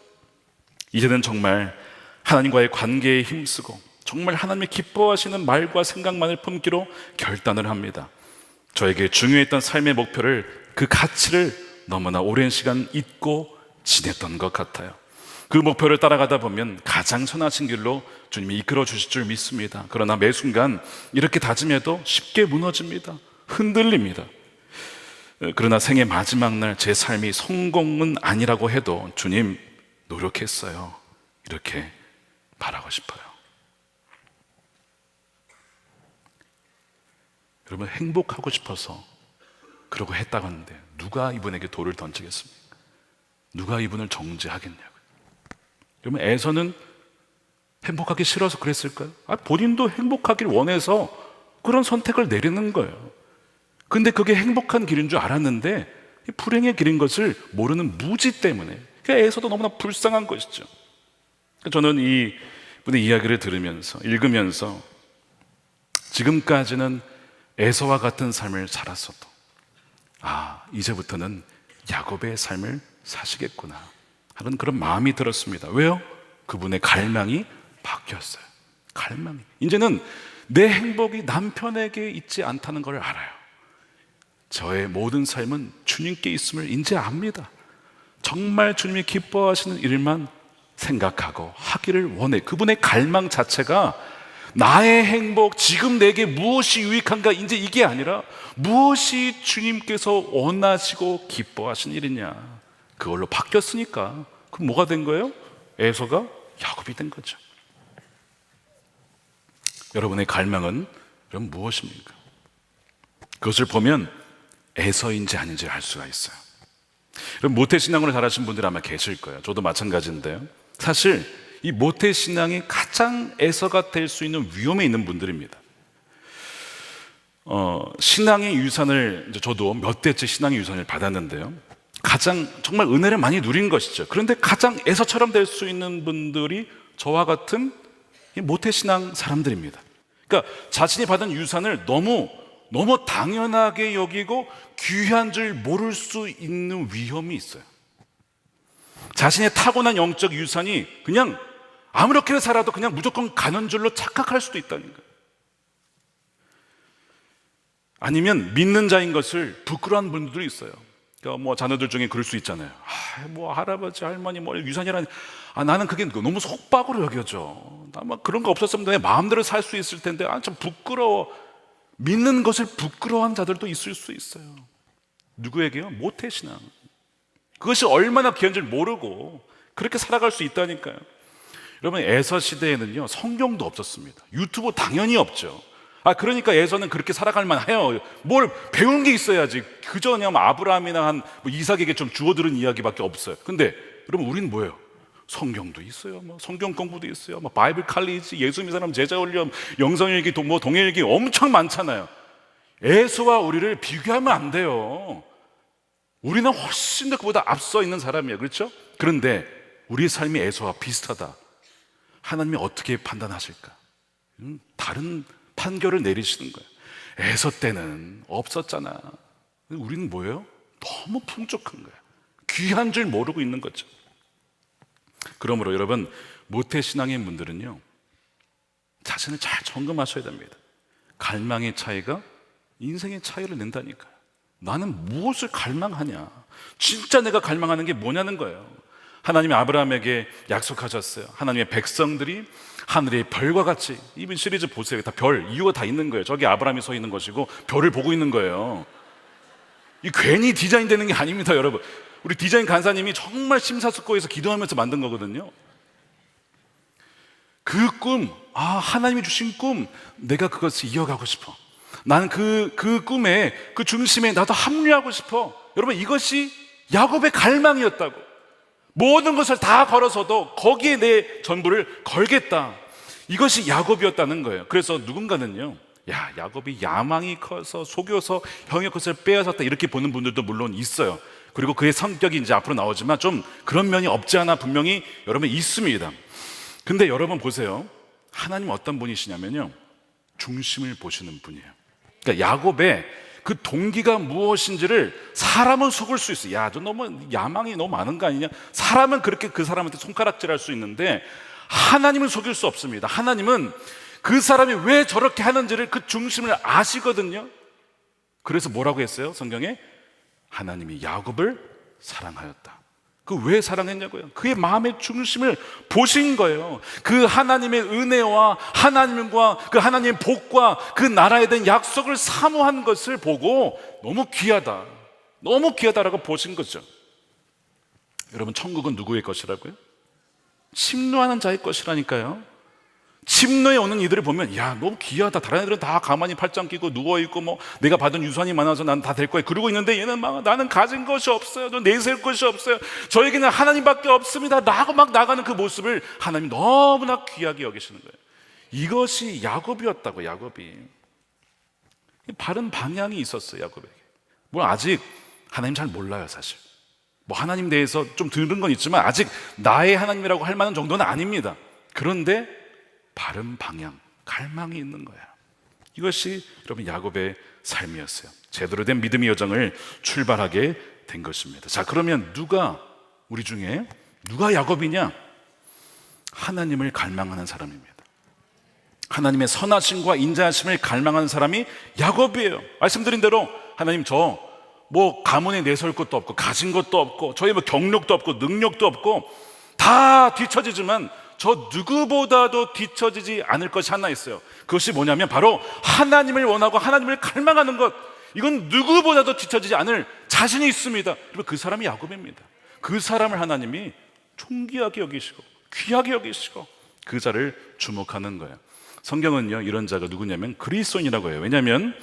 이제는 정말 하나님과의 관계에 힘쓰고 정말 하나님이 기뻐하시는 말과 생각만을 품기로 결단을 합니다. 저에게 중요했던 삶의 목표를, 그 가치를 너무나 오랜 시간 잊고 지냈던 것 같아요. 그 목표를 따라가다 보면 가장 선하신 길로 주님이 이끌어 주실 줄 믿습니다. 그러나 매 순간 이렇게 다짐해도 쉽게 무너집니다. 흔들립니다. 그러나 생의 마지막 날 제 삶이 성공은 아니라고 해도 주님 노력했어요, 이렇게 말하고 싶어요. 여러분, 행복하고 싶어서 그러고 했다고 하는데 누가 이분에게 돌을 던지겠습니까? 누가 이분을 정죄하겠냐고요. 여러분, 에서는 행복하기 싫어서 그랬을까요? 본인도 행복하길 원해서 그런 선택을 내리는 거예요. 근데 그게 행복한 길인 줄 알았는데 불행의 길인 것을 모르는 무지 때문에, 그러니까 에서도 너무나 불쌍한 것이죠. 저는 이 분의 이야기를 들으면서, 읽으면서 지금까지는 에서와 같은 삶을 살았어도 이제부터는 야곱의 삶을 사시겠구나 하는 그런 마음이 들었습니다. 왜요? 그분의 갈망이 바뀌었어요. 갈망이, 이제는 내 행복이 남편에게 있지 않다는 걸 알아요. 저의 모든 삶은 주님께 있음을 이제 압니다. 정말 주님이 기뻐하시는 일만 생각하고 하기를 원해. 그분의 갈망 자체가 나의 행복, 지금 내게 무엇이 유익한가, 이제 이게 아니라 무엇이 주님께서 원하시고 기뻐하신 일이냐, 그걸로 바뀌었으니까. 그럼 뭐가 된 거예요? 에서가 야곱이 된 거죠. 여러분의 갈망은 그럼 무엇입니까? 그것을 보면 에서인지 아닌지 알 수가 있어요. 모태신앙으로 자라신 분들 아마 계실 거예요. 저도 마찬가지인데요. 사실 이 모태신앙이 가장 에서가 될 수 있는 위험에 있는 분들입니다. 신앙의 유산을, 저도 몇 대째 신앙의 유산을 받았는데요, 가장 정말 은혜를 많이 누린 것이죠. 그런데 가장 에서처럼 될 수 있는 분들이 저와 같은 모태신앙 사람들입니다. 그러니까 자신이 받은 유산을 너무 당연하게 여기고 귀한 줄 모를 수 있는 위험이 있어요. 자신의 타고난 영적 유산이 그냥 아무렇게나 살아도 그냥 무조건 가는 줄로 착각할 수도 있다는 거예요. 아니면 믿는 자인 것을 부끄러워하는 분들도 있어요. 그러니까 자녀들 중에 그럴 수 있잖아요. 할아버지 할머니 유산이라니, 나는 그게 너무 속박으로 여겨져. 나 그런 거 없었으면 내 마음대로 살 수 있을 텐데, 참 부끄러워. 믿는 것을 부끄러워하는 자들도 있을 수 있어요. 누구에게요? 모태신앙. 그것이 얼마나 귀한 줄 모르고 그렇게 살아갈 수 있다니까요. 여러분, 에서 시대에는요, 성경도 없었습니다. 유튜브 당연히 없죠. 그러니까 에서는 그렇게 살아갈 만해요. 뭘 배운 게 있어야지. 그저 그냥 아브라함이나 이삭에게 좀 주워 들은 이야기밖에 없어요. 근데 여러분, 우리는 뭐예요? 성경도 있어요. 성경 공부도 있어요. 바이블 칼리지, 예수 믿는 사람 제자 훈련, 영성일기, 동일기 엄청 많잖아요. 에서와 우리를 비교하면 안 돼요. 우리는 훨씬 더 그보다 앞서 있는 사람이에요. 그렇죠? 그런데 우리의 삶이 에서와 비슷하다. 하나님이 어떻게 판단하실까? 다른 판결을 내리시는 거예요. 에서 때는 없었잖아. 우리는 뭐예요? 너무 풍족한 거예요. 귀한 줄 모르고 있는 거죠. 그러므로 여러분, 모태신앙인 분들은요, 자신을 잘 점검하셔야 됩니다. 갈망의 차이가 인생의 차이를 낸다니까요. 나는 무엇을 갈망하냐, 진짜 내가 갈망하는 게 뭐냐는 거예요. 하나님이 아브라함에게 약속하셨어요. 하나님의 백성들이 하늘의 별과 같이. 이번 시리즈 보세요. 다 별, 이유가 다 있는 거예요. 저기 아브라함이 서 있는 것이고 별을 보고 있는 거예요. 이 괜히 디자인되는 게 아닙니다, 여러분. 우리 디자인 간사님이 정말 심사숙고해서 기도하면서 만든 거거든요. 그 꿈, 하나님이 주신 꿈, 내가 그것을 이어가고 싶어. 나는 그 꿈에, 그 중심에 나도 합류하고 싶어. 여러분, 이것이 야곱의 갈망이었다고. 모든 것을 다 걸어서도 거기에 내 전부를 걸겠다. 이것이 야곱이었다는 거예요. 그래서 누군가는요, 야곱이 야망이 커서 속여서 형의 것을 빼앗았다, 이렇게 보는 분들도 물론 있어요. 그리고 그의 성격이 이제 앞으로 나오지만 좀 그런 면이 없지 않아 분명히 여러분 있습니다. 근데 여러분 보세요. 하나님 어떤 분이시냐면요, 중심을 보시는 분이에요. 그러니까 야곱의 그 동기가 무엇인지를 사람은 속을 수 있어요. 저 너무 야망이 너무 많은 거 아니냐? 사람은 그렇게 그 사람한테 손가락질할 수 있는데 하나님은 속일 수 없습니다. 하나님은 그 사람이 왜 저렇게 하는지를, 그 중심을 아시거든요. 그래서 뭐라고 했어요? 성경에 하나님이 야곱을 사랑하였다. 그 왜 사랑했냐고요? 그의 마음의 중심을 보신 거예요. 그 하나님의 은혜와 하나님과 그 하나님의 복과 그 나라에 대한 약속을 사모한 것을 보고 너무 귀하다, 너무 귀하다라고 보신 거죠. 여러분, 천국은 누구의 것이라고요? 침노하는 자의 것이라니까요. 침노에 오는 이들을 보면 야, 너무 귀하다, 다른 애들은 다 가만히 팔짱 끼고 누워있고 뭐 내가 받은 유산이 많아서 난 다 될 거야 그러고 있는데 얘는 막 나는 가진 것이 없어요, 저 내세울 것이 없어요, 저에게는 하나님밖에 없습니다 라고 막 나가는 그 모습을 하나님 너무나 귀하게 여기시는 거예요. 이것이 야곱이었다고. 야곱이 바른 방향이 있었어요, 야곱에게. 뭐 아직 하나님 잘 몰라요, 사실. 뭐 하나님 대해서 좀 들은 건 있지만 아직 나의 하나님이라고 할 만한 정도는 아닙니다. 그런데 바른 방향, 갈망이 있는 거야. 이것이 여러분 야곱의 삶이었어요. 제대로 된 믿음의 여정을 출발하게 된 것입니다. 자, 그러면 우리 중에 누가 야곱이냐? 하나님을 갈망하는 사람입니다. 하나님의 선하심과 인자하심을 갈망하는 사람이 야곱이에요. 말씀드린 대로 하나님, 저 뭐 가문에 내세울 것도 없고 가진 것도 없고 저희 뭐 경력도 없고 능력도 없고 다 뒤처지지만 저 누구보다도 뒤처지지 않을 것이 하나 있어요. 그것이 뭐냐면 바로 하나님을 원하고 하나님을 갈망하는 것. 이건 누구보다도 뒤처지지 않을 자신이 있습니다. 그리고 그 사람이 야곱입니다. 그 사람을 하나님이 존귀하게 여기시고 귀하게 여기시고 그 자를 주목하는 거예요. 성경은요, 이런 자가 누구냐면 그리스도인이라고 해요. 왜냐하면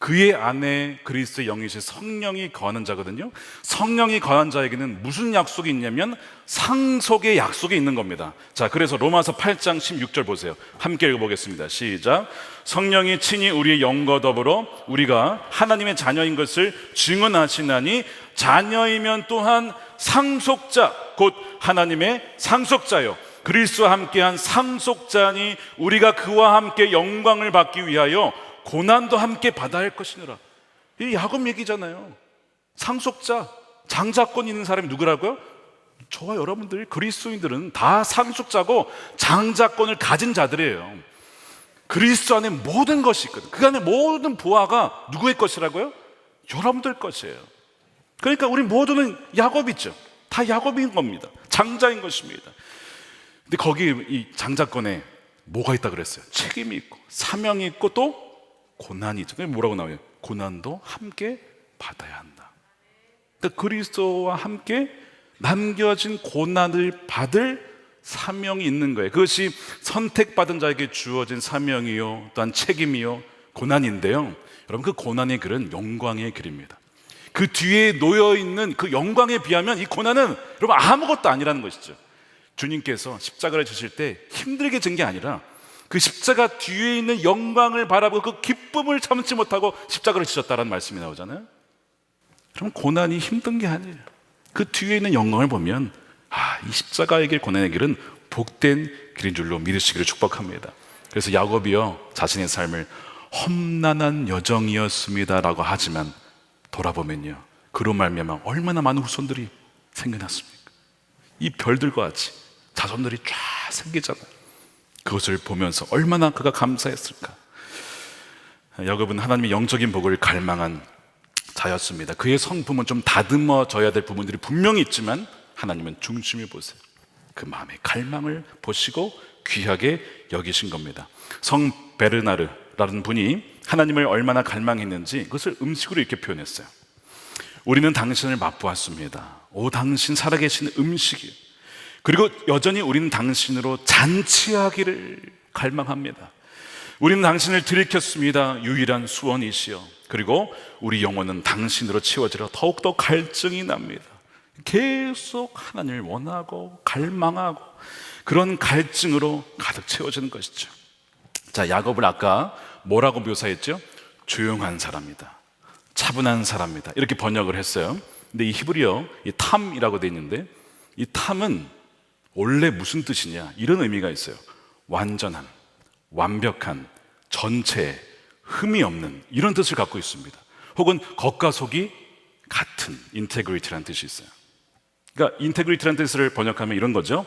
그의 안에 그리스도의 영이신 성령이 거하는 자거든요. 성령이 거한 자에게는 무슨 약속이 있냐면 상속의 약속이 있는 겁니다. 자, 그래서 로마서 8장 16절 보세요. 함께 읽어보겠습니다. 시작. 성령이 친히 우리의 영과 더불어 우리가 하나님의 자녀인 것을 증언하시나니 자녀이면 또한 상속자 곧 하나님의 상속자요 그리스도와 함께한 상속자니 우리가 그와 함께 영광을 받기 위하여 고난도 함께 받아야 할 것이니라. 이 야곱 얘기잖아요. 상속자, 장자권 있는 사람이 누구라고요? 저와 여러분들 그리스도인들은 다 상속자고 장자권을 가진 자들이에요. 그리스도 안에 모든 것이 있거든. 그 안에 모든 보화가 누구의 것이라고요? 여러분들 것이에요. 그러니까 우리 모두는 야곱이죠. 다 야곱인 겁니다. 장자인 것입니다. 근데 거기 이 장자권에 뭐가 있다 그랬어요? 책임이 있고 사명이 있고 또 고난이 있죠. 뭐라고 나와요? 고난도 함께 받아야 한다. 그러니까 그리스도와 함께 남겨진 고난을 받을 사명이 있는 거예요. 그것이 선택받은 자에게 주어진 사명이요 또한 책임이요 고난인데요. 여러분, 그 고난의 길은 영광의 길입니다. 그 뒤에 놓여있는 그 영광에 비하면 이 고난은 여러분 아무것도 아니라는 것이죠. 주님께서 십자가를 지실 때 힘들게 진 게 아니라 그 십자가 뒤에 있는 영광을 바라보고 그 기쁨을 참지 못하고 십자가를 지셨다라는 말씀이 나오잖아요. 그럼 고난이 힘든 게 아니에요. 그 뒤에 있는 영광을 보면 이 십자가의 길, 고난의 길은 복된 길인 줄로 믿으시기를 축복합니다. 그래서 야곱이요 자신의 삶을 험난한 여정이었습니다라고 하지만 돌아보면요 그로 말미암아 얼마나 많은 후손들이 생겨났습니까? 이 별들과 같이 자손들이 쫙 생기잖아요. 그것을 보면서 얼마나 그가 감사했을까. 야곱은 하나님의 영적인 복을 갈망한 자였습니다. 그의 성품은 좀 다듬어져야 될 부분들이 분명히 있지만 하나님은 중심을 보세요. 그 마음의 갈망을 보시고 귀하게 여기신 겁니다. 성 베르나르라는 분이 하나님을 얼마나 갈망했는지 그것을 음식으로 이렇게 표현했어요. 우리는 당신을 맛보았습니다. 오, 당신 살아계신 음식이요. 그리고 여전히 우리는 당신으로 잔치하기를 갈망합니다. 우리는 당신을 들이켰습니다. 유일한 수원이시여. 그리고 우리 영혼은 당신으로 채워지려 더욱더 갈증이 납니다. 계속 하나님을 원하고 갈망하고 그런 갈증으로 가득 채워지는 것이죠. 자, 야곱을 아까 뭐라고 묘사했죠? 조용한 사람이다, 차분한 사람이다, 이렇게 번역을 했어요. 근데 이 히브리어 이 탐이라고 되어 있는데 이 탐은 원래 무슨 뜻이냐, 이런 의미가 있어요. 완전한, 완벽한, 전체, 흠이 없는, 이런 뜻을 갖고 있습니다. 혹은 겉과 속이 같은, 인테그리티라는 뜻이 있어요. 그러니까 인테그리티라는 뜻을 번역하면 이런 거죠.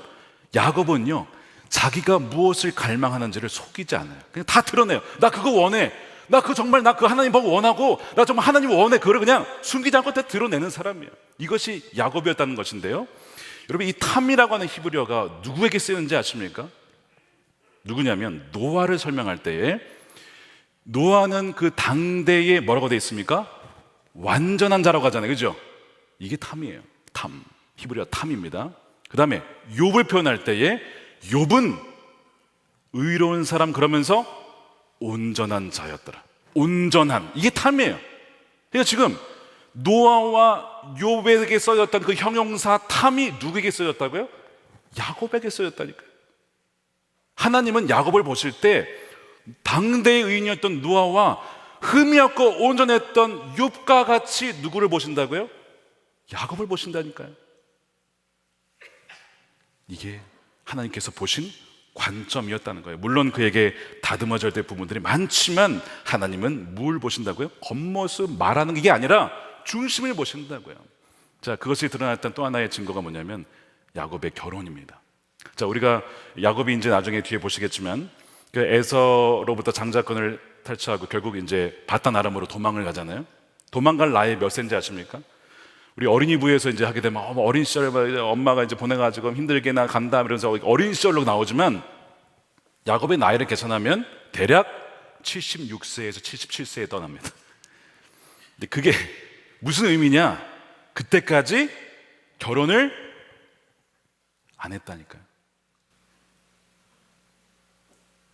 야곱은요 자기가 무엇을 갈망하는지를 속이지 않아요. 그냥 다 드러내요. 나 그거 원해, 나 그 정말 나 그 하나님 보고 원하고 나 정말 하나님 원해. 그걸 그냥 숨기지 않고 다 드러내는 사람이에요. 이것이 야곱이었다는 것인데요, 여러분, 이 탐이라고 하는 히브리어가 누구에게 쓰였는지 아십니까? 누구냐면 노아를 설명할 때에, 노아는 그 당대에 뭐라고 되어 있습니까? 완전한 자라고 하잖아요, 그죠? 이게 탐이에요. 탐, 히브리어 탐입니다. 그 다음에 욥을 표현할 때에 욥은 의로운 사람, 그러면서 온전한 자였더라. 온전한, 이게 탐이에요. 그러니까 지금 노아와 욥에게 써졌던 그 형용사 탐이 누구에게 써졌다고요? 야곱에게 써졌다니까요. 하나님은 야곱을 보실 때 당대의 의인이었던 노아와 흠이 없고 온전했던 욥과 같이 누구를 보신다고요? 야곱을 보신다니까요. 이게 하나님께서 보신 관점이었다는 거예요. 물론 그에게 다듬어져야 될 부분들이 많지만 하나님은 뭘 보신다고요? 겉모습 말하는 게 아니라 중심을 보신다고요. 자, 그것이 드러났던 또 하나의 증거가 뭐냐면 야곱의 결혼입니다. 자, 우리가 야곱이 이제 나중에 뒤에 보시겠지만 그 에서로부터 장자권을 탈취하고 결국 이제 바단 아람으로 도망을 가잖아요. 도망갈 나이 몇 세인지 아십니까? 우리 어린이부에서 이제 하게 되면 어린 시절에 엄마가 이제 보내가지고 힘들게 나 간다 이러면서 어린 시절로 나오지만 야곱의 나이를 계산하면 대략 76세에서 77세에 떠납니다. 근데 그게 무슨 의미냐? 그때까지 결혼을 안 했다니까요.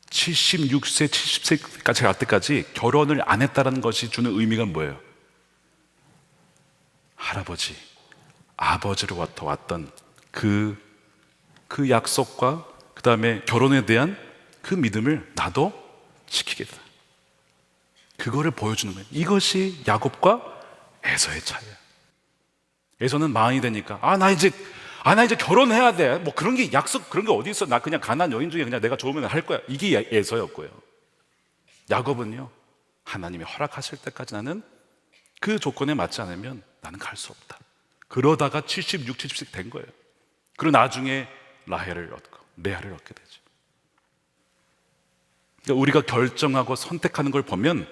76세, 70세까지 갈 때까지 결혼을 안 했다는 것이 주는 의미가 뭐예요? 할아버지, 아버지로부터 왔던 그 약속과 그 다음에 결혼에 대한 그 믿음을 나도 지키겠다. 그거를 보여주는 거예요. 이것이 야곱과 에서의 차이야. 에서는 망이 되니까 나 이제 결혼해야 돼. 뭐 그런 게 약속 그런 게 어디 있어? 나 그냥 가난한 여인 중에 그냥 내가 좋으면 할 거야. 이게 에서였고요. 야곱은요, 하나님이 허락하실 때까지 나는 그 조건에 맞지 않으면 나는 갈 수 없다. 그러다가 76, 70세 된 거예요. 그리고 나중에 라헬을 얻고 레아를 얻게 되죠. 그러니까 우리가 결정하고 선택하는 걸 보면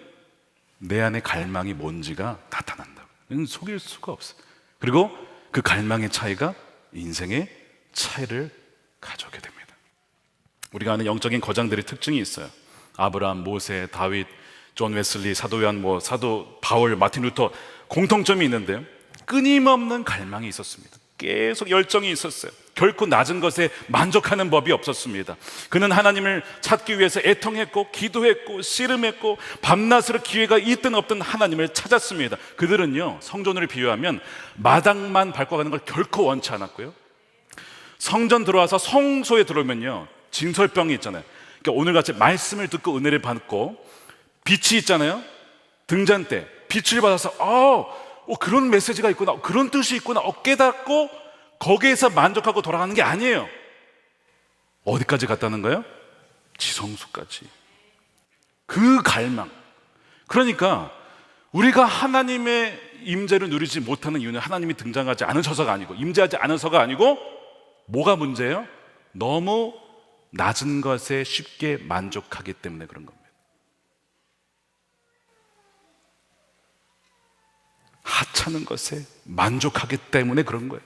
내 안에 갈망이 뭔지가 나타난다고. 이건 속일 수가 없어요. 그리고 그 갈망의 차이가 인생의 차이를 가져오게 됩니다. 우리가 아는 영적인 거장들의 특징이 있어요. 아브라함, 모세, 다윗, 존 웨슬리, 사도 요한, 사도 바울, 마틴 루터, 공통점이 있는데요, 끊임없는 갈망이 있었습니다. 계속 열정이 있었어요. 결코 낮은 것에 만족하는 법이 없었습니다. 그는 하나님을 찾기 위해서 애통했고 기도했고 씨름했고 밤낮으로 기회가 있든 없든 하나님을 찾았습니다. 그들은요, 성전을 비유하면 마당만 밟고 가는 걸 결코 원치 않았고요, 성전 들어와서 성소에 들어오면요, 진설병이 있잖아요. 그러니까 오늘같이 말씀을 듣고 은혜를 받고 빛이 있잖아요. 등잔 때 빛을 받아서 그런 메시지가 있구나, 그런 뜻이 있구나 깨닫고 거기에서 만족하고 돌아가는 게 아니에요. 어디까지 갔다는 거예요? 지성소까지. 그 갈망. 그러니까 우리가 하나님의 임재를 누리지 못하는 이유는 하나님이 등장하지 않으셔서가 아니고, 임재하지 않아서가 아니고, 뭐가 문제예요? 너무 낮은 것에 쉽게 만족하기 때문에 그런 겁니다. 하찮은 것에 만족하기 때문에 그런 거예요.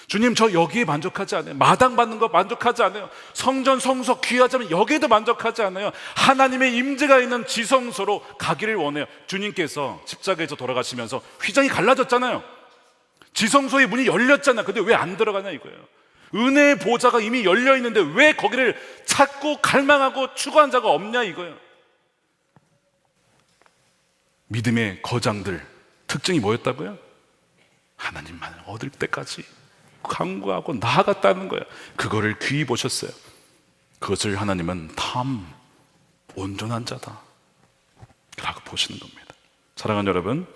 주님, 저 여기에 만족하지 않아요. 마당 받는 거 만족하지 않아요. 성전, 성소 귀하자면 여기에도 만족하지 않아요. 하나님의 임재가 있는 지성소로 가기를 원해요. 주님께서 십자가에서 돌아가시면서 휘장이 갈라졌잖아요. 지성소의 문이 열렸잖아요. 근데 왜 안 들어가냐 이거예요. 은혜의 보좌가 이미 열려 있는데 왜 거기를 찾고 갈망하고 추구한 자가 없냐 이거예요. 믿음의 거장들 특징이 뭐였다고요? 하나님만을 얻을 때까지 간구하고 나아갔다는 거예요. 그거를 귀히 보셨어요. 그것을 하나님은 탐, 온전한 자다 라고 보시는 겁니다. 사랑하는 여러분,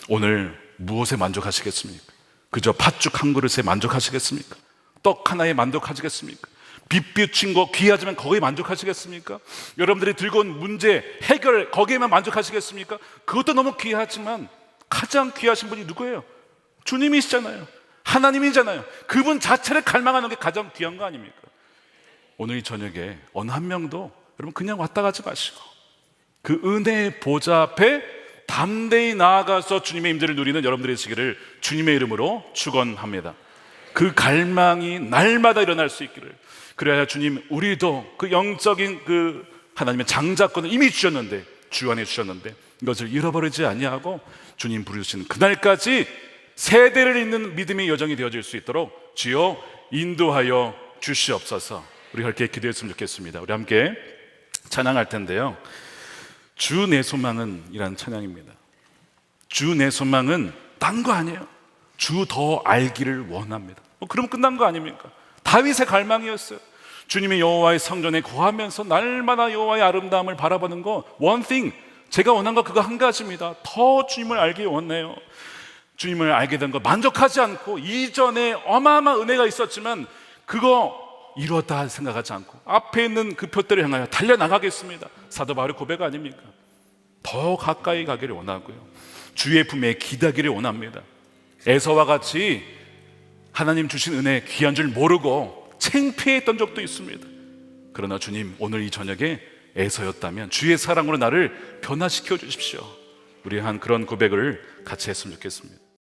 오늘 무엇에 만족하시겠습니까? 그저 팥죽 한 그릇에 만족하시겠습니까? 떡 하나에 만족하시겠습니까? 빚비친 거 귀하지만 거기에 만족하시겠습니까? 여러분들이 들고 온 문제 해결 거기에만 만족하시겠습니까? 그것도 너무 귀하지만 가장 귀하신 분이 누구예요? 주님이시잖아요. 하나님이잖아요. 그분 자체를 갈망하는 게 가장 귀한 거 아닙니까? 오늘 이 저녁에 어느 한 명도 여러분 그냥 왔다 가지 마시고 그 은혜의 보좌 앞에 담대히 나아가서 주님의 임재를 누리는 여러분들의 시기를 주님의 이름으로 축원합니다. 그 갈망이 날마다 일어날 수 있기를. 그래야 주님, 우리도 그 영적인 그 하나님의 장자권을 이미 주셨는데, 주 안에 주셨는데 이것을 잃어버리지 아니하고 주님 부르시는 그날까지 세대를 잇는 믿음의 여정이 되어질 수 있도록 주여 인도하여 주시옵소서. 우리 함께 기도했으면 좋겠습니다. 우리 함께 찬양할 텐데요, 주 내 소망은 이란 찬양입니다. 주 내 소망은 딴 거 아니에요. 주 더 알기를 원합니다. 그럼 끝난 거 아닙니까? 다윗의 갈망이었어요. 주님의 여호와의 성전에 거하면서 날마다 여호와의 아름다움을 바라보는 거, one thing, 제가 원한 거 그거 한 가지입니다. 더 주님을 알기 원해요. 주님을 알게 된 거 만족하지 않고, 이전에 어마어마한 은혜가 있었지만 그거 이루었다 생각하지 않고 앞에 있는 그 표대를 향하여 달려나가겠습니다. 사도 바울의 고백 아닙니까? 더 가까이 가기를 원하고요, 주의 품에 기대기를 원합니다. 에서와 같이 하나님 주신 은혜 귀한 줄 모르고 창피했던 적도 있습니다. 그러나 주님, 오늘 이 저녁에 에서였다면 주의 사랑으로 나를 변화시켜 주십시오. 우리 한 그런 고백을 같이 했으면 좋겠습니다.